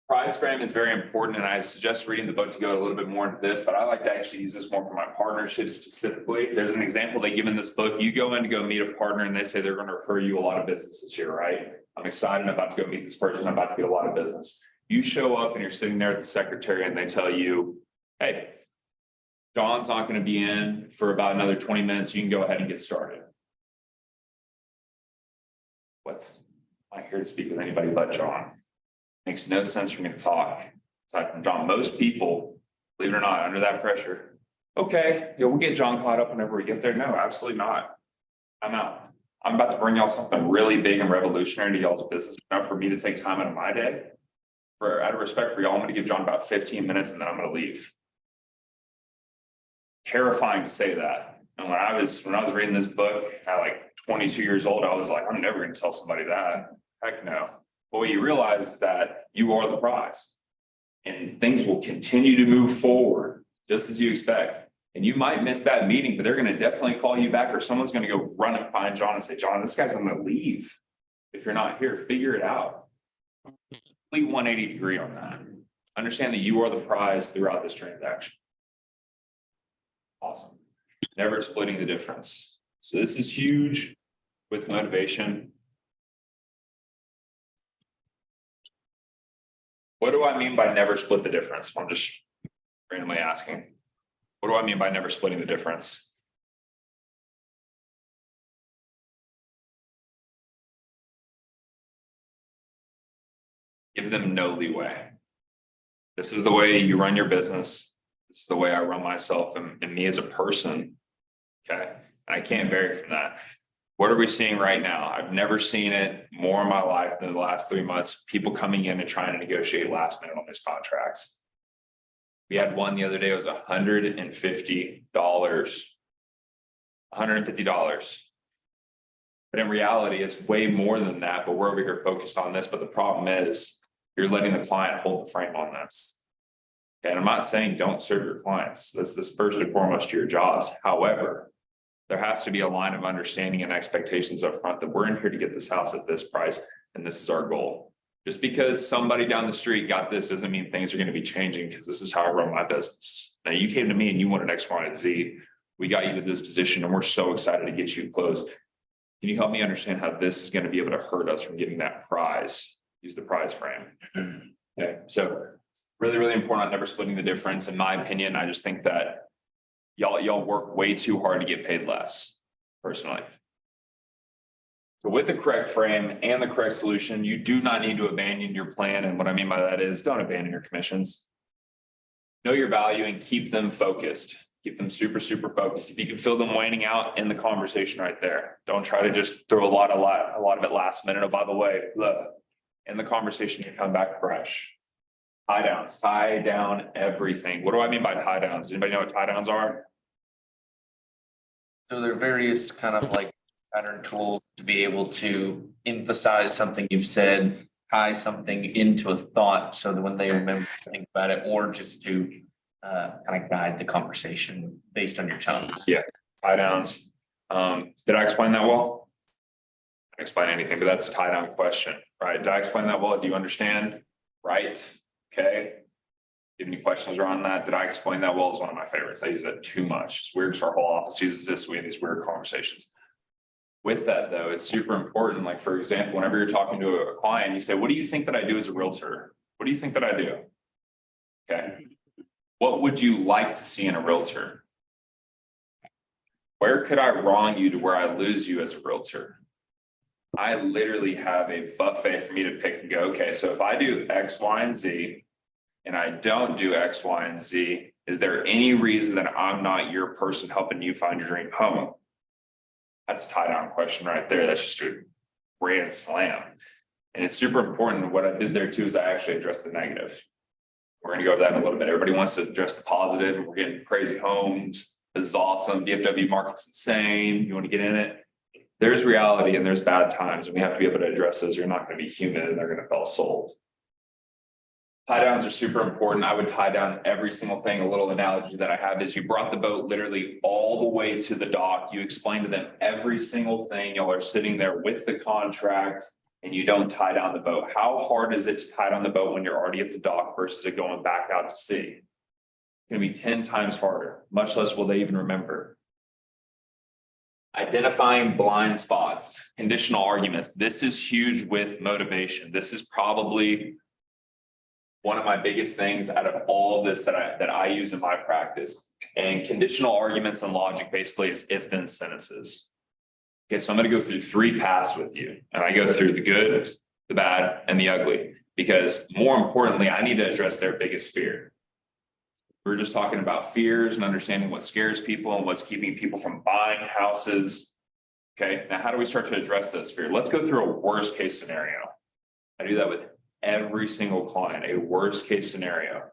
Prize frame is very important, and I suggest reading the book to go a little bit more into this, but I like to actually use this more for my partnerships specifically. There's an example they give in this book. You go in to go meet a partner and they say they're going to refer you a lot of business this year, right? I'm excited, I'm about to go meet this person, I'm about to get a lot of business. You show up and you're sitting there at the secretary and they tell you, hey, John's not going to be in for about another 20 minutes. You can go ahead and get started. What? I'm not here to speak with anybody but John. Makes no sense for me to talk aside from John. Most people, believe it or not, under that pressure. Okay, yeah, we'll get John caught up whenever we get there. No, absolutely not. I'm out. I'm about to bring y'all something really big and revolutionary to y'all's business. Enough for me to take time out of my day. Out of respect for y'all, I'm going to give John about 15 minutes and then I'm going to leave. Terrifying to say that. And when I was reading this book at like 22 years old, I was like, I'm never going to tell somebody that. Heck no. But what you realize is that you are the prize and things will continue to move forward just as you expect. And you might miss that meeting, but they're gonna definitely call you back, or someone's gonna go run and find John and say, John, this guy's gonna leave. If you're not here, figure it out. Complete 180 degree on that. Understand that you are the prize throughout this transaction. Awesome. Never splitting the difference. So this is huge with motivation. What do I mean by never split the difference? I'm just randomly asking. What do I mean by never splitting the difference? Give them no leeway. This is the way you run your business. This is the way I run myself and me as a person. Okay, and I can't vary from that. What are we seeing right now? I've never seen it more in my life than the last 3 months. People coming in and trying to negotiate last minute on these contracts. We had one the other day, it was $150. $150. But in reality, it's way more than that, but we're over here focused on this. But the problem is you're letting the client hold the frame on this. Okay, and I'm not saying don't serve your clients. This first and foremost to your jobs. However, there has to be a line of understanding and expectations up front that we're in here to get this house at this price, and this is our goal. Just because somebody down the street got this doesn't mean things are going to be changing, because this is how I run my business. Now, you came to me and you wanted X, Y, and Z. We got you to this position and we're so excited to get you closed. Can you help me understand how this is going to be able to hurt us from getting that prize? Use the prize frame. Okay, so really, really important on never splitting the difference. In my opinion, I just think that y'all work way too hard to get paid less, personally. So with the correct frame and the correct solution, you do not need to abandon your plan. And what I mean by that is don't abandon your commissions. Know your value and keep them focused. Keep them super, super focused. If you can feel them waning out, in the conversation right there. Don't try to just throw a lot of it last minute. Oh, by the way, look, in the conversation, you come back fresh. Tie downs, tie down everything. What do I mean by tie downs? Anybody know what tie downs are? So there are various kind of like pattern tools to be able to emphasize something you've said, tie something into a thought so that when they remember to think about it, or just to kind of guide the conversation based on your tones. Yeah, tie downs. Did I explain that well? I didn't explain anything, but that's a tie down question, right? Did I explain that well? Do you understand? Right? Okay. Do you have any questions around that? Did I explain that well? Is one of my favorites. I use that too much. It's weird because our whole office uses this. We have these weird conversations. With that though, it's super important. Like for example, whenever you're talking to a client, you say, what do you think that I do as a realtor? What do you think that I do? Okay. What would you like to see in a realtor? Where could I wrong you to where I lose you as a realtor? I literally have a buffet for me to pick and go, okay, so if I do X, Y, and Z, and I don't do X, Y, and Z, is there any reason that I'm not your person helping you find your dream home? That's a tie down question right there. That's just a grand slam. And it's super important. What I did there too is I actually addressed the negative. We're going to go over that in a little bit. Everybody wants to address the positive. We're getting crazy homes. This is awesome. DFW market's insane. You want to get in it? There's reality and there's bad times, and we have to be able to address those. You're not going to be human and they're going to feel sold. Tie downs are super important. I would tie down every single thing. A little analogy that I have is you brought the boat literally all the way to the dock. You explain to them every single thing. Y'all are sitting there with the contract and you don't tie down the boat. How hard is it to tie down the boat when you're already at the dock versus it going back out to sea? It's going to be 10 times harder, much less will they even remember. Identifying blind spots, conditional arguments. This is huge with motivation. This is probably one of my biggest things out of all of this that I use in my practice. And conditional arguments and logic basically is if-then sentences. Okay, so I'm going to go through 3 paths with you, and I go through the good, the bad, and the ugly, because more importantly, I need to address their biggest fear. We're just talking about fears and understanding what scares people and what's keeping people from buying houses. Okay, now how do we start to address this fear? Let's go through a worst case scenario. I do that with every single client, a worst case scenario,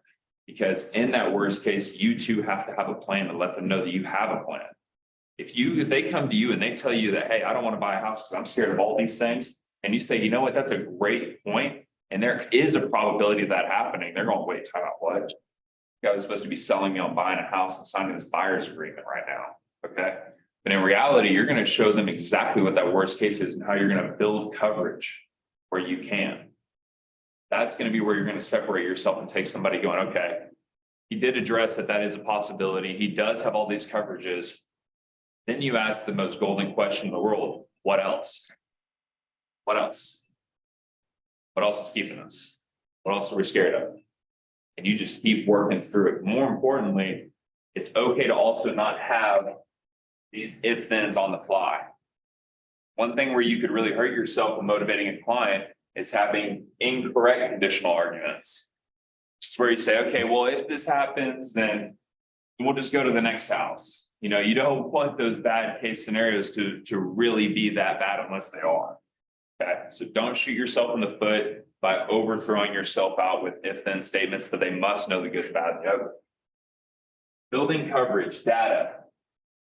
because in that worst case, you too have to have a plan to let them know that you have a plan. If they come to you and they tell you that, hey, I don't want to buy a house because I'm scared of all these things, and you say, you know what, that's a great point, and there is a probability of that happening, they're going, wait, time out, what? guy was supposed to be selling me on buying a house and signing this buyer's agreement right now, okay? But in reality, you're gonna show them exactly what that worst case is and how you're gonna build coverage where you can. That's gonna be where you're gonna separate yourself and take somebody going, okay, he did address that is a possibility. He does have all these coverages. Then you ask the most golden question in the world, what else? What else? What else is keeping us? What else are we scared of? And you just keep working through it. More importantly, it's okay to also not have these if-thens on the fly. One thing where you could really hurt yourself when motivating a client is having incorrect conditional arguments. Just where you say, okay, well, if this happens, then we'll just go to the next house. You know, you don't want those bad case scenarios to really be that bad unless they are. Okay, so don't shoot yourself in the foot by overthrowing yourself out with if-then statements, but they must know the good, bad, and the ugly. Building coverage, data.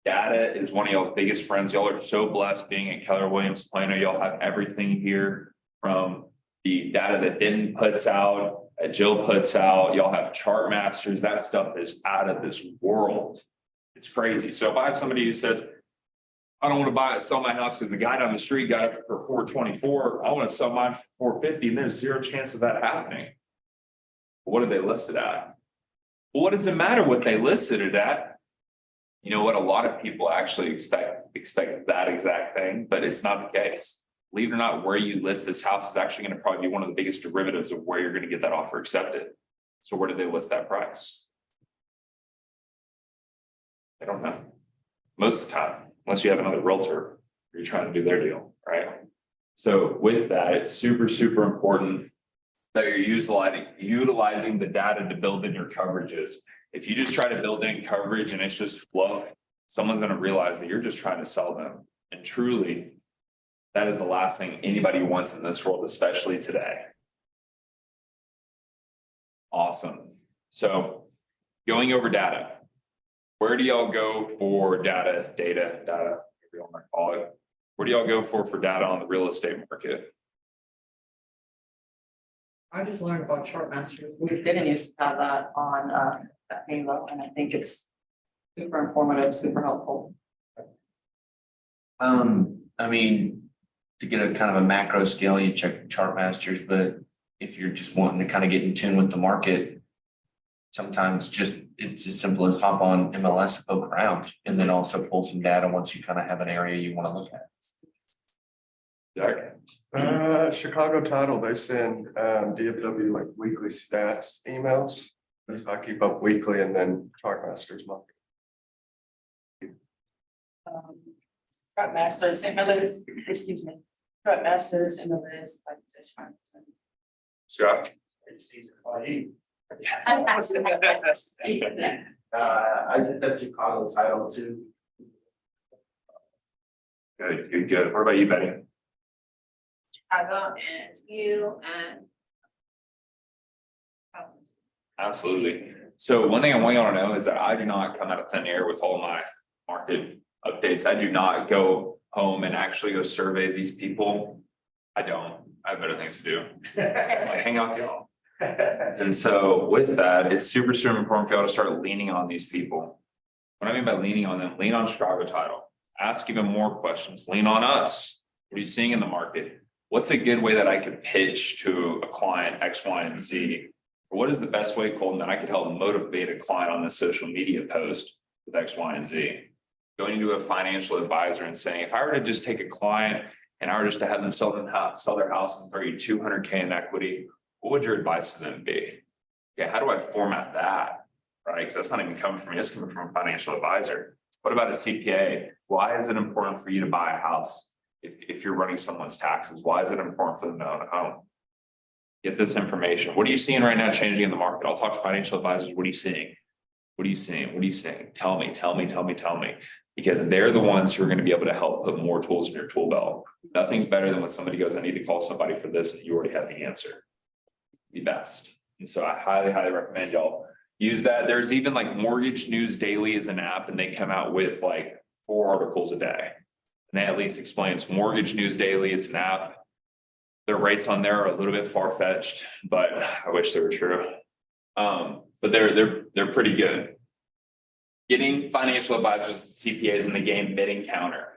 Data is one of y'all's biggest friends. Y'all are so blessed being at Keller Williams Plano. Y'all have everything here from the data that Denton puts out, that Jill puts out. Y'all have chart masters. That stuff is out of this world. It's crazy. So if I have somebody who says, I don't want to sell my house because the guy down the street got it for 424. I want to sell mine for 450, and there's zero chance of that happening. What did they list it at? Well, what does it matter what they listed it at? You know what? A lot of people actually expect that exact thing, but it's not the case. Believe it or not, where you list this house is actually going to probably be one of the biggest derivatives of where you're going to get that offer accepted. So where did they list that price? I don't know. Most of the time, unless you have another realtor, you're trying to do their deal, right? So with that, it's super, super important that you're utilizing the data to build in your coverages. If you just try to build in coverage and it's just fluff, someone's going to realize that you're just trying to sell them. And truly, that is the last thing anybody wants in this world, especially today. Awesome. So going over data. Where do y'all go for data, whatever you want to call it? Where do y'all go for data on the real estate market? I just learned about Chartmaster. We didn't used to have that on at Halo, and I think it's super informative, super helpful. I mean, to get a kind of a macro scale, you check chart masters, but if you're just wanting to kind of get in tune with the market, sometimes just it's as simple as hop on MLS and poke around and then also pull some data once you kind of have an area you want to look at. Chicago Title, they send DFW like weekly stats emails. So I keep up weekly, and then Chartmasters monthly. Chartmasters, MLS, excuse me. Chartmasters, MLS, like this one. Scott? I did that Chicago Title too. Good. What about you, Betty? Chicago and you and. Absolutely. So one thing I want y'all to know is that I do not come out of thin air with all my market updates. I do not go home and actually go survey these people. I don't. I have better things to do. Like hang out with y'all. And so with that, it's super, super important for y'all to start leaning on these people. What I mean by leaning on them, lean on Chicago Title. Ask even more questions. Lean on us. What are you seeing in the market? What's a good way that I could pitch to a client X, Y, and Z? What is the best way, Colton, that I could help motivate a client on this social media post with X, Y, and Z? Going to a financial advisor and saying, if I were to just take a client and I were just to have them sell their house and throw you $200K in equity, what would your advice to them be? Yeah, how do I format that? Right? Because that's not even coming from me, it's coming from a financial advisor. What about a CPA? Why is it important for you to buy a house if you're running someone's taxes? Why is it important for them to own a home? Get this information. What are you seeing right now changing in the market? I'll talk to financial advisors. What are you seeing? What are you seeing? What are you saying? Tell me. Because they're the ones who are going to be able to help put more tools in your tool belt. Nothing's better than when somebody goes, I need to call somebody for this, and you already have the answer. The best. And so I highly, highly recommend y'all use that. There's even like Mortgage News Daily is an app, and they come out with like 4 articles a day. And that at least explains Mortgage News Daily. It's an app. Their rates on there are a little bit far-fetched, but I wish they were true. But but they're pretty good. Getting financial advisors, CPAs in the game mid-encounter.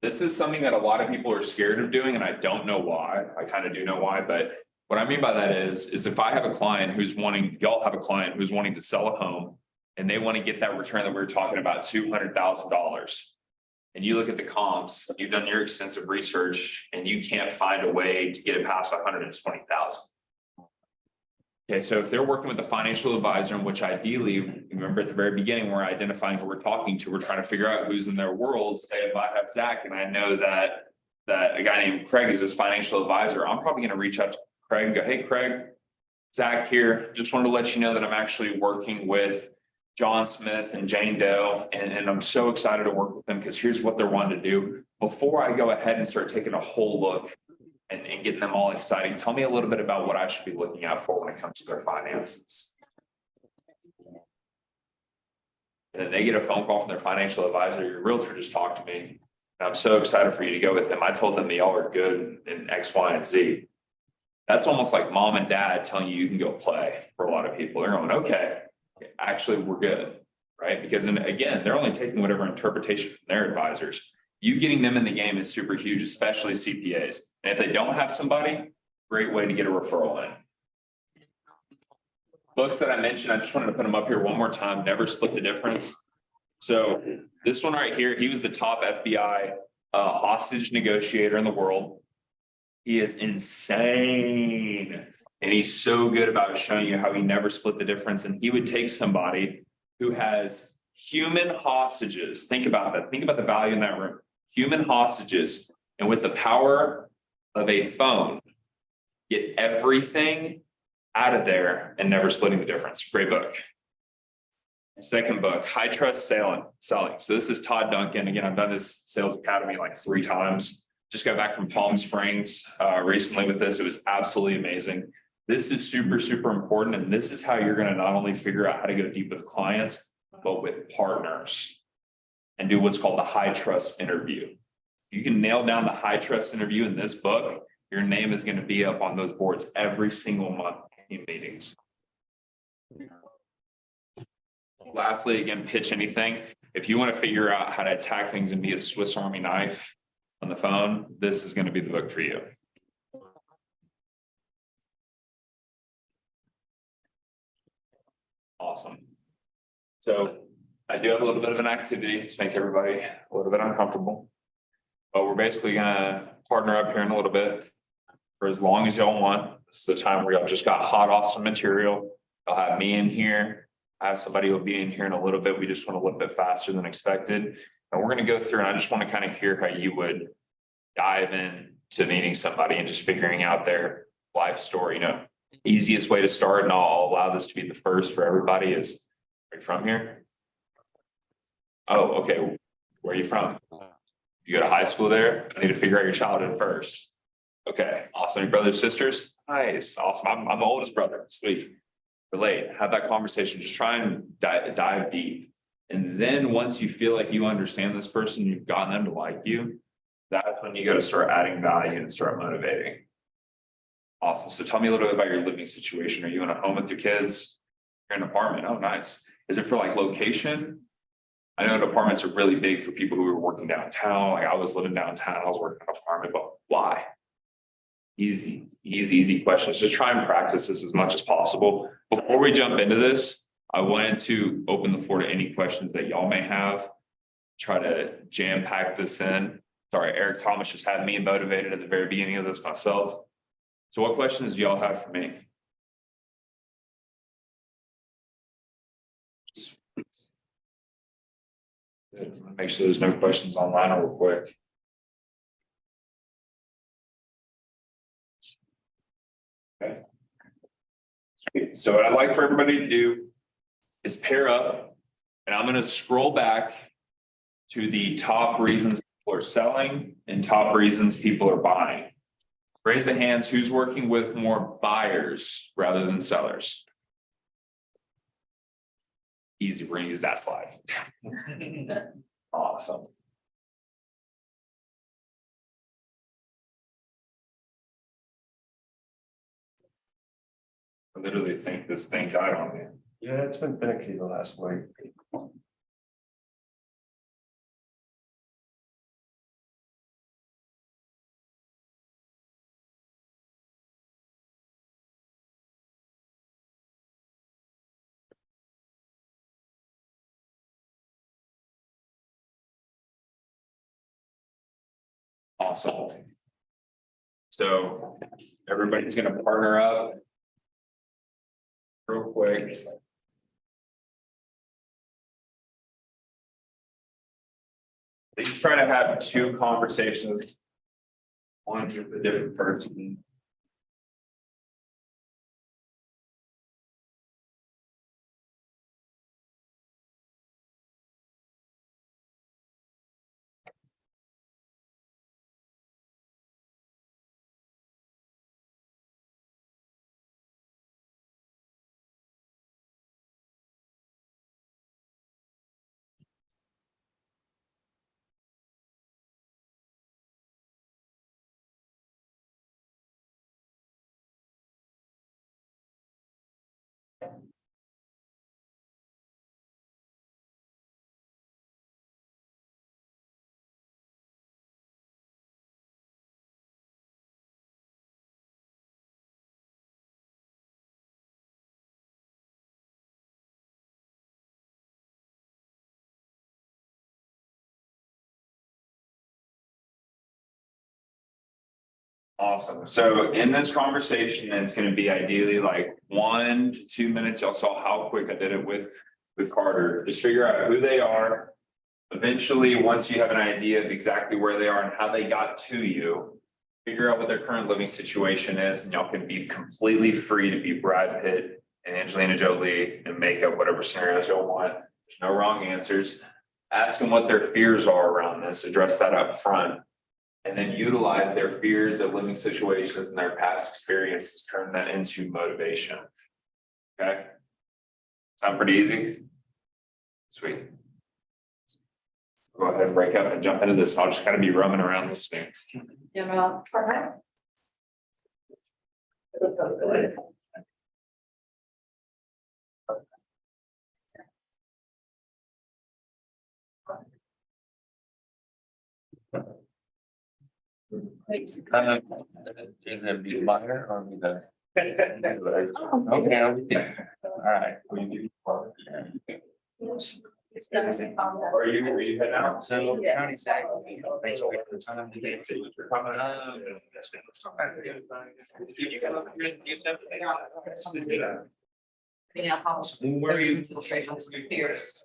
This is something that a lot of people are scared of doing, and I don't know why. I kind of do know why, but what I mean by that is if I have a client who's wanting, y'all have a client who's wanting to sell a home and they want to get that return that we were talking about, $200,000. And you look at the comps, you've done your extensive research and you can't find a way to get it past 120,000. Okay, so if they're working with a financial advisor, in which ideally, remember at the very beginning, we're identifying who we're talking to, we're trying to figure out who's in their world. Say if I have Zach and I know that a guy named Craig is his financial advisor, I'm probably going to reach out to Craig and go, hey, Craig, Zach here. Just wanted to let you know that I'm actually working with John Smith and Jane Doe, and I'm so excited to work with them because here's what they're wanting to do. Before I go ahead and start taking a whole look and getting them all excited, tell me a little bit about what I should be looking out for when it comes to their finances. And then they get a phone call from their financial advisor, your realtor just talked to me, and I'm so excited for you to go with them. I told them that y'all are good in X, Y, and Z. That's almost like mom and dad telling you can go play for a lot of people. They're going, okay, actually we're good, right? Because then again, they're only taking whatever interpretation from their advisors. You getting them in the game is super huge, especially CPAs. And if they don't have somebody, great way to get a referral in. Books that I mentioned, I just wanted to put them up here one more time. Never Split the Difference. So this one right here, he was the top FBI hostage negotiator in the world. He is insane. And he's so good about showing you how he never split the difference. And he would take somebody who has human hostages. Think about that. Think about the value in that room. Human hostages. And with the power of a phone, get everything out of there and never splitting the difference. Great book. Second book, High Trust Selling. So this is Todd Duncan. Again, I've done this sales academy like 3 times. Just got back from Palm Springs recently with this. It was absolutely amazing. This is super, super important. And this is how you're going to not only figure out how to go deep with clients, but with partners and do what's called the high trust interview. You can nail down the high trust interview in this book. Your name is going to be up on those boards every single month in meetings. Lastly, again, pitch anything. If you want to figure out how to attack things and be a Swiss Army knife on the phone, this is going to be the book for you. Awesome. So I do have a little bit of an activity to make everybody a little bit uncomfortable, but we're basically going to partner up here in a little bit for as long as y'all want. This is the time where y'all just got hot off some material. Y'all have me in here. I have somebody who'll be in here in a little bit. We just went a little bit faster than expected. And we're going to go through, and I just want to kind of hear how you would dive in to meeting somebody and just figuring out their life story. You know, easiest way to start, and I'll allow this to be the first for everybody, is right from here. Oh, okay. Where are you from? You go to high school there? I need to figure out your childhood first. Okay, awesome. Your brothers, sisters? Nice, awesome. I'm the oldest brother. Sweet. Relate, have that conversation. Just try and dive deep. And then once you feel like you understand this person, you've gotten them to like you, that's when you got to start adding value and start motivating. Awesome. So tell me a little bit about your living situation. Are you in a home with your kids? You're in an apartment. Oh, nice. Is it for like location? I know apartments are really big for people who are working downtown. Like I was living downtown, I was working in an apartment, but why? Easy questions. Just try and practice this as much as possible. Before we jump into this, I wanted to open the floor to any questions that y'all may have. Try to jam pack this in. Sorry, Eric Thomas just had me motivated at the very beginning of this myself. So what questions do y'all have for me? Good. Make sure there's no questions online real quick. Okay. Sweet. So what I'd like for everybody to do is pair up, and I'm going to scroll back to the top reasons people are selling and top reasons people are buying. Raise the hands who's working with more buyers rather than sellers. Easy, we're going to use that slide. Awesome. I literally think this thing died on me. Yeah, it's been finicky the last week. Awesome. So everybody's gonna partner up. Real quick. Let's try to have two conversations. One with a different person. Awesome. So in this conversation, it's gonna be ideally like 1 to 2 minutes. Y'all saw how quick I did it with Carter. Just figure out who they are. Eventually, once you have an idea of exactly where they are and how they got to you, figure out what their current living situation is, and y'all can be completely free to be Brad Pitt and Angelina Jolie and make up whatever scenarios y'all want. There's no wrong answers. Ask them what their fears are around this, address that up front. And then utilize their fears, their living situations, and their past experiences, turn that into motivation. Okay? Sound pretty easy? Sweet. Go ahead and break up and jump into this. I'll just kind of be roaming around this thing. You know, Is it be minor or be the? Okay, all right. Are you heading out? So county side. Where are you? Fears.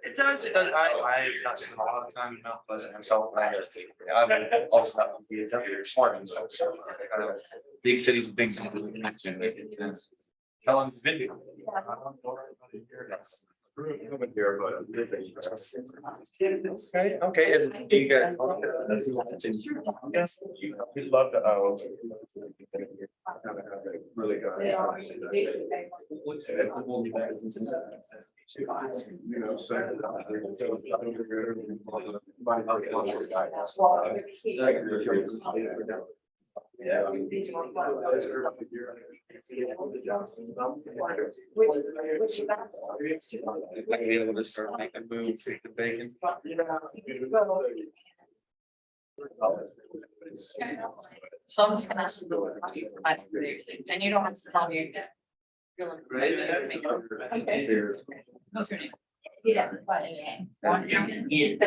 It does, I've not spent a lot of time in Mount Pleasant myself, I'm also not be a smart, so. Big cities, big. How long has it been? Okay, and do you guys? We'd love to own. Really good. You know, so. Yeah. Like be able to start making moves, take the bacon. So I'm just gonna ask you, and you don't have to tell me. Okay. What's your name? He doesn't put it in. But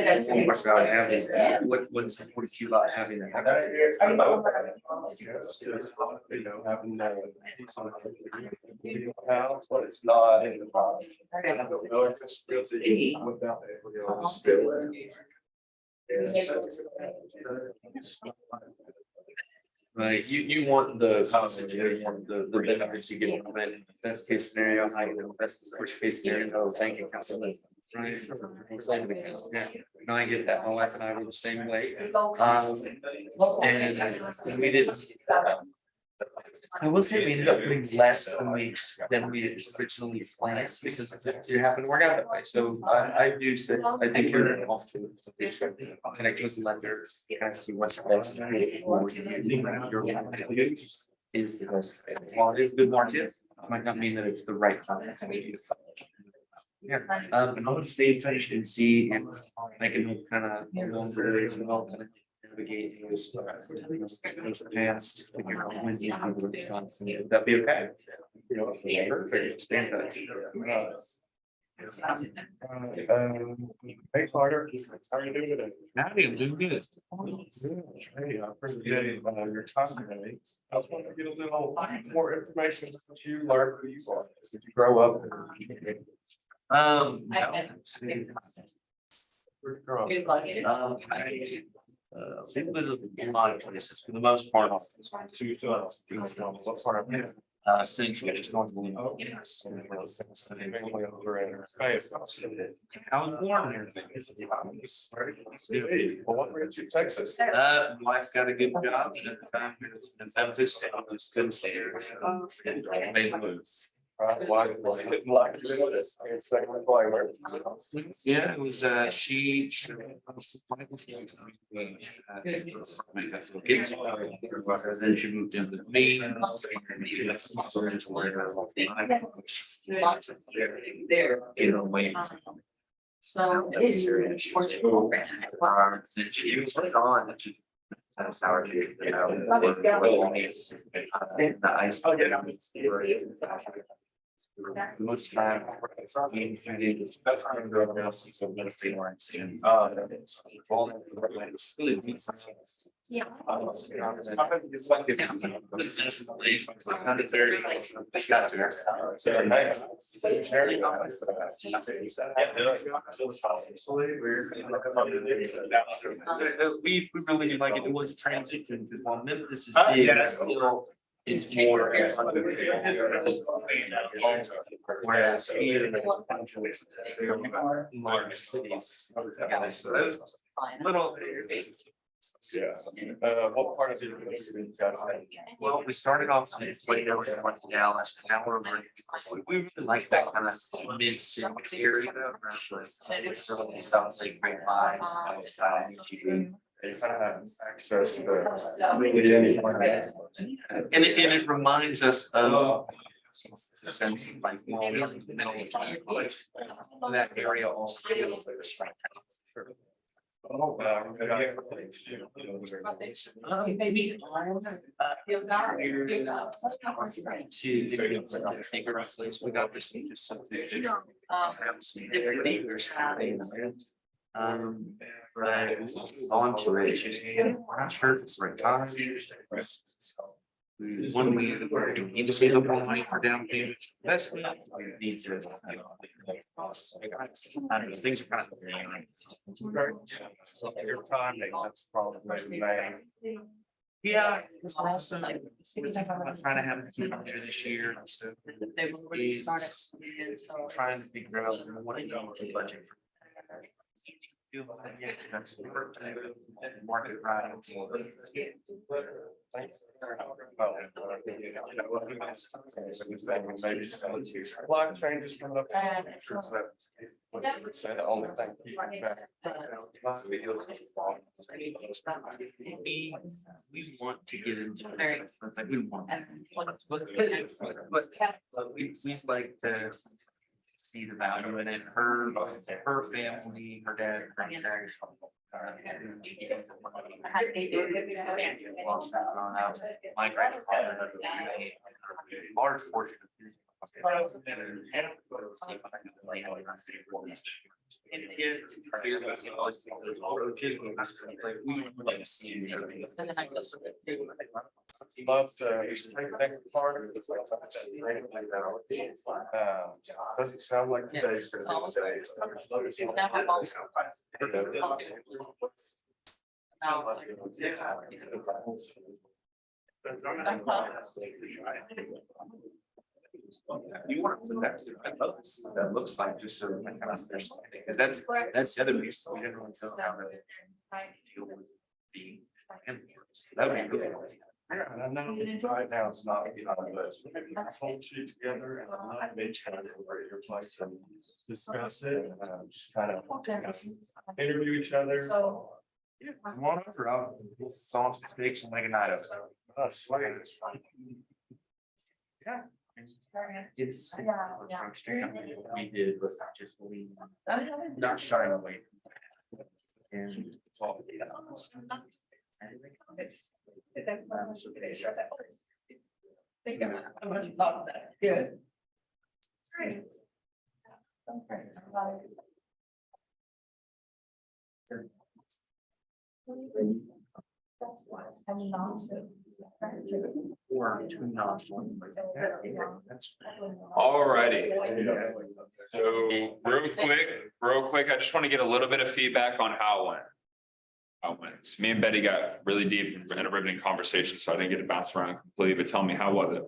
that's about having, what's important to you about having that? You know, having house, but it's not. No, it's a real city without it, we're gonna just feel it. Right, you want the positive, you want the benefits you get from it, best case scenario, I know, best worst case scenario, thank you, council. Right, yeah, no, I get that, my wife and I were the same way, and we didn't. I will say we ended up putting less weeks than we had originally planned because it happened to work out that way. So I do say, I think you're off to. Connect with the lender, kind of see what's best. is the best. While it is a good market, might not mean that it's the right time. Yeah, and I'll stay in touch and see if I can help kind of longer as well, kind of navigate those past. Figure out when you have the constant. Would that be okay? You know, perfect, stay in touch. Hey Carter, how are you doing today? Howdy, I'm doing good. Hey, I appreciate your time today. I was wanting to get a little more information about you, learn who you are. Did you grow up? No. Where'd you grow up? We'd like it. Been in a lot of places, for the most part. So you still have, what part of it? Central, just north of Lima. Family over in Fayette. I was born here. Well, what brings you to Texas? Wife got a good job and at the time it was in Memphis, and it was still there. Made the move. Why didn't like to do this? I guess second disclaimer. Yeah, it was, she. Then she moved in with me. There. Get away. So. It's Then she was like on. That's how it is, you know. The ice. Most time. Growing up, so let's see where I'm seeing. All that. Yeah. We really like it was a transition, because while Memphis is big, it's still, it's more. Whereas here. Large cities. So those little. Yeah. What part of it is you guys? Well, we started off in Dallas, but now we're. We really like that kind of mid-city area. Certainly sounds like great vibes. They kind of have access to really anything. And it reminds us of. Sense of like. That area also. Maybe. We got this. Just something. Different neighbors. But onto it, it's just, we're not sure if it's the right time. When we need to save up more money for down payment, that's what we need to. I don't know, things are kind of. So your timing, that's probably May. Yeah, because we're also trying to have a kid there this year, so. They've already started. Trying to figure out what to go with the budget for. Market right. Life changes coming up. That's the only thing. We want to get into. Like we want. But we like to see the value in it. Her family, her dad, granddad. My grandfather. Large portion of his. Loves to take part of this. Doesn't sound like the day for You want to that looks like just sort of like kind of there's something, because that's the other piece. We didn't really know how to deal with the. That would be good. Yeah, and I know right now it's not, but maybe whole sheet together and I may try to over at your place and discuss it, just kind of interview each other. So. Come on over, I'll solve some mistakes and make a night of it. Oh, sweet. It's. We did was just we not shying away. And it's all. Think I'm gonna love that. Good. Great. Sounds great. That's wise. And not to. Or between knowledge. That's. Alrighty. So real quick, I just want to get a little bit of feedback on how it went. How it went. So me and Betty got really deep in a riveting conversation, so I didn't get to bounce around completely, but tell me, how was it?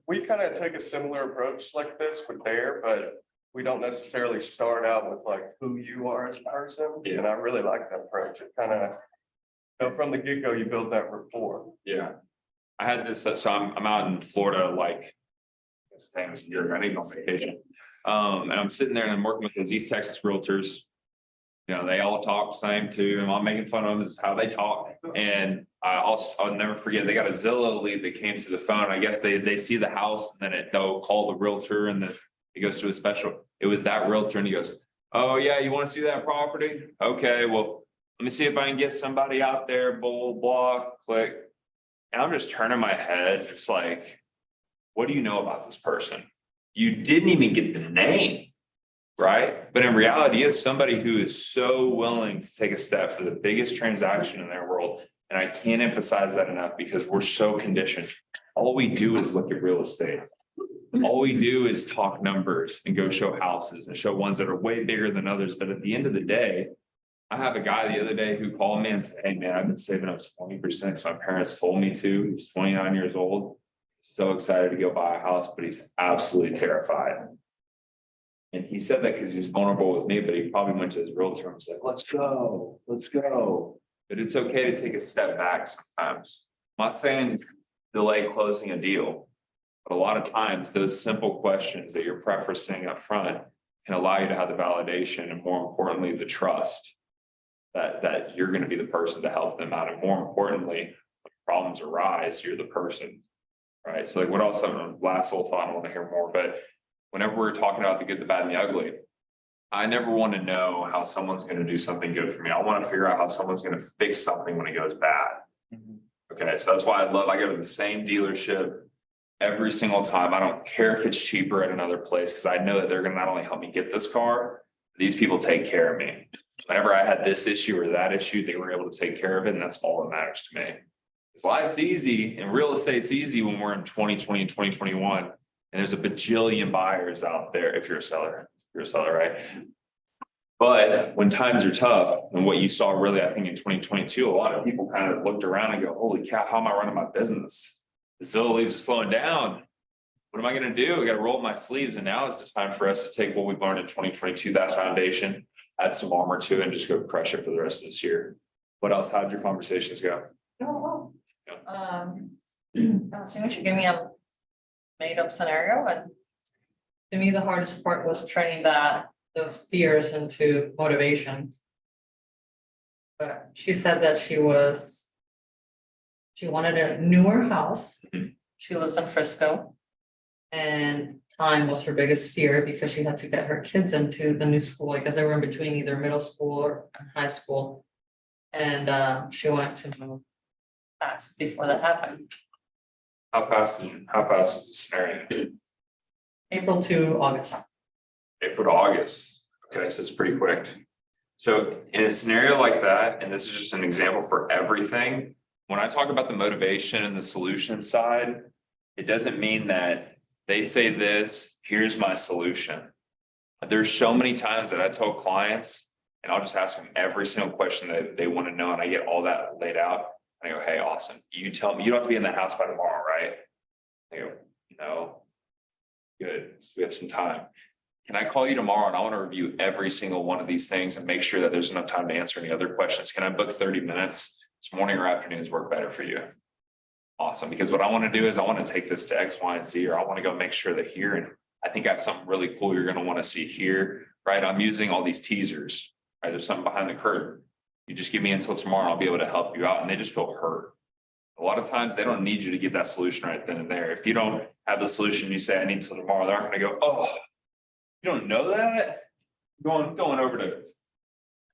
We kind of take a similar approach like this with Bear, but we don't necessarily start out with like who you are as a person. Yeah. And I really like that approach. It kind of, from the get-go, you build that rapport. Yeah. I had this, so I'm out in Florida, like. This time of year, I need on vacation. And I'm sitting there and I'm working with those East Texas realtors. You know, they all talk the same too, and I'm making fun of them, this is how they talk. And I'll never forget, they got a Zillow lead that came to the phone. I guess they see the house and then they'll call the realtor and then it goes to a special. It was that realtor and he goes, oh yeah, you want to see that property? Okay, well, let me see if I can get somebody out there, blah, blah, click. And I'm just turning my head. It's like, what do you know about this person? You didn't even get the name, right? But in reality, you have somebody who is so willing to take a step for the biggest transaction in their world. And I can't emphasize that enough because we're so conditioned. All we do is look at real estate. All we do is talk numbers and go show houses and show ones that are way bigger than others. But at the end of the day, I have a guy the other day who called me and said, hey man, I've been saving up 20% because my parents told me to. He's 29 years old. So excited to go buy a house, but he's absolutely terrified. And he said that because he's vulnerable with me, but he probably went to his realtor and was like, let's go, let's go. But it's okay to take a step back sometimes. I'm not saying delay closing a deal, but a lot of times those simple questions that you're prefacing up front can allow you to have the validation and more importantly, the trust that you're going to be the person to help them out. And more importantly, when problems arise, you're the person. Right. So like what else? Last little thought, I want to hear more, but whenever we're talking about the good, the bad, and the ugly, I never want to know how someone's going to do something good for me. I want to figure out how someone's going to fix something when it goes bad. Okay. So that's why I go to the same dealership every single time. I don't care if it's cheaper at another place because I know that they're going to not only help me get this car, these people take care of me. Whenever I had this issue or that issue, they were able to take care of it. And that's all that matters to me. Life's easy and real estate's easy when we're in 2020 and 2021 and there's a bajillion buyers out there. If you're a seller, right? But when times are tough and what you saw really, I think in 2022, a lot of people kind of looked around and go, holy cow, how am I running my business? The Zillow leads are slowing down. What am I going to do? I got to roll up my sleeves. And now is the time for us to take what we've learned in 2022, that foundation, add some armor to it and just go crush it for the rest of this year. What else? How'd your conversations go? So you should give me a made-up scenario, and to me, the hardest part was turning those fears into motivation. But she said that she wanted a newer house. She lives in Frisco. And time was her biggest fear because she had to get her kids into the new school because they were in between either middle school or high school. And she wanted to move fast before that happened. How fast is the scenario? April to August. April to August. Okay, so it's pretty quick. So in a scenario like that, and this is just an example for everything, when I talk about the motivation and the solution side, it doesn't mean that they say this, here's my solution. There's so many times that I tell clients, and I'll just ask them every single question that they want to know, and I get all that laid out. I go, hey, awesome. You tell me, you don't have to be in the house by tomorrow, right? I go, no. Good. So we have some time. Can I call you tomorrow and I want to review every single one of these things and make sure that there's enough time to answer any other questions? Can I book 30 minutes? Does morning or afternoons work better for you? Awesome. Because what I want to do is I want to take this to X, Y, and Z, or I want to go make sure that here, and I think I have something really cool you're going to want to see here, right? I'm using all these teasers, right? There's something behind the curtain. You just give me until tomorrow, I'll be able to help you out. And they just feel hurt. A lot of times they don't need you to get that solution right then and there. If you don't have the solution, you say, I need till tomorrow, they're not gonna go, oh, you don't know that? Going over to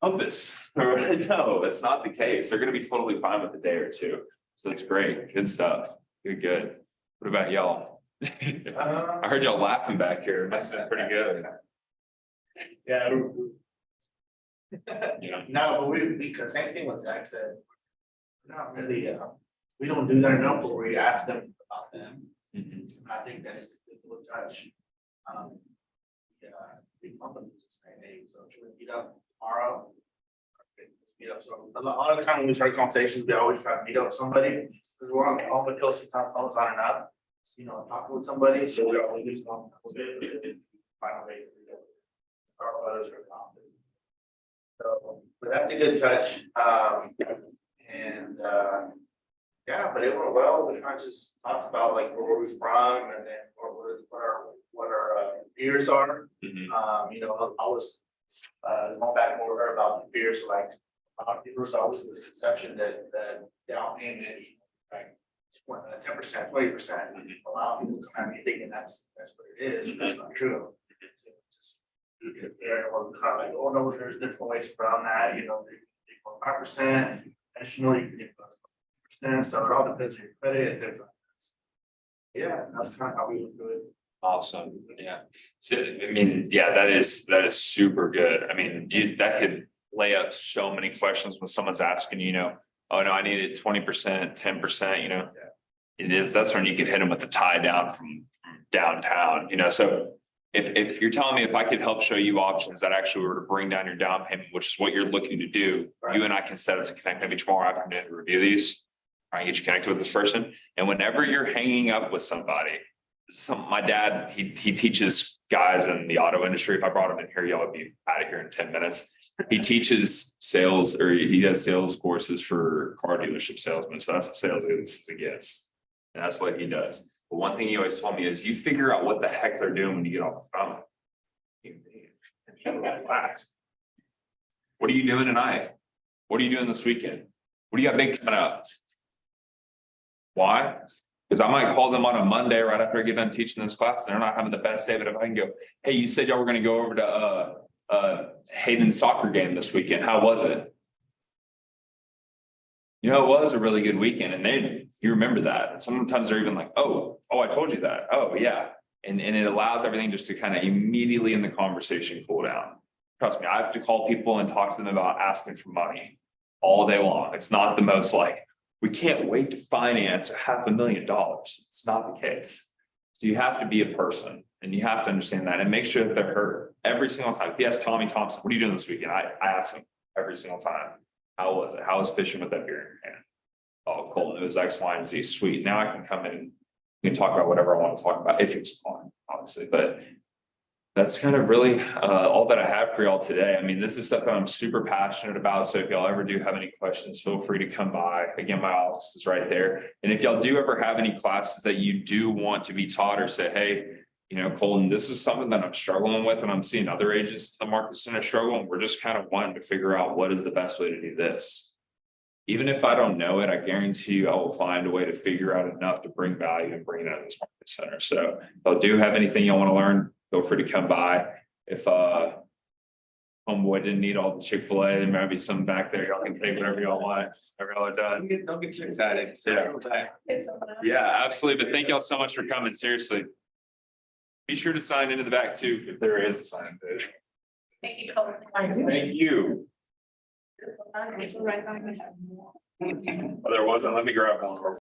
Compass, or no, that's not the case. They're gonna be totally fine with a day or two. So it's great, good stuff, good. What about y'all? I heard y'all laughing back here, that's pretty good. Yeah, Yeah. no, but because same thing with Zach said. we're Not really, we don't do that enough where we ask them about them. Mhm. I think that is a good little touch. Yeah, big companies just saying, hey, so should we meet up tomorrow? Let's meet up, so a lot of the time when we start conversations, we always try to meet up with somebody, because we're on all the hills, sometimes phones aren't enough. You know, talking with somebody, so we always just want to finally. Start letters or not. So, but that's a good touch, and yeah, but it went well, we kind of just talked about like where we're from and then what our peers are. Mhm. You know, I was going back more with her about the peers, like there's always this conception that down payment, like 10%, 20%. A lot of people kind of be thinking that's what it is, but that's not true. There, or kind of like, oh no, there's different ways around that, you know, 5%, additional, you can get +%, so it all depends on your credit and different. Yeah, that's kind of how we would do it. Awesome, yeah. So, I mean, yeah, that is super good. I mean, that could lay up so many questions when someone's asking, you know, oh no, I needed 20%, 10%, you know. It is, that's when you can hit them with the tie down from downtown, you know, so. If you're telling me if I could help show you options that actually were to bring down your down payment, which is what you're looking to do, you and I can set up to connect maybe tomorrow afternoon to review these. I get you connected with this person, and whenever you're hanging up with somebody, my dad, he teaches guys in the auto industry. If I brought him in here, y'all would be out of here in 10 minutes. He teaches sales, or he does sales courses for car dealership salesmen. So that's the sales he gets. And that's what he does. But one thing he always told me is you figure out what the heck they're doing when you get off the phone. What are you doing tonight? What are you doing this weekend? What do you got big coming up? Why? Because I might call them on a Monday right after I get done teaching this class. They're not having the best day, but if I can go, hey, you said y'all were gonna go over to Hayden's soccer game this weekend. How was it? You know, it was a really good weekend, and then you remember that. Sometimes they're even like, oh, I told you that. Oh, yeah. And it allows everything just to kind of immediately in the conversation cool down. Trust me, I have to call people and talk to them about asking for money all day long. It's not the most like, we can't wait to finance $500,000. It's not the case. So you have to be a person, and you have to understand that and make sure that they're heard every single time. If you ask Tommy Thompson, what are you doing this weekend? I ask him every single time. How was it? How was fishing with that beer in your hand? Oh, cool. It was X, Y, and Z. Sweet. Now I can come in and we can talk about whatever I want to talk about, if it's fun, obviously. But that's kind of really all that I have for y'all today. I mean, this is stuff that I'm super passionate about. So if y'all ever do have any questions, feel free to come by. Again, my office is right there. And if y'all do ever have any classes that you do want to be taught, or say, hey, you know, Colton, this is something that I'm struggling with, and I'm seeing other agents in the market center struggle, and we're just kind of wanting to figure out what is the best way to do this. Even if I don't know it, I guarantee you I will find a way to figure out enough to bring value and bring it out of this market center. So if y'all do have anything y'all want to learn, feel free to come by. If homeboy didn't need all the Chick-fil-A, there might be some back there. Y'all can take whatever y'all want. Whatever y'all are done. Don't get too excited. Yeah, absolutely. But thank y'all so much for coming. Seriously. Be sure to sign into the back too, if there is a sign page. Thank you. Colton. Thank you. It's right back. Oh, there wasn't. Let me grab one.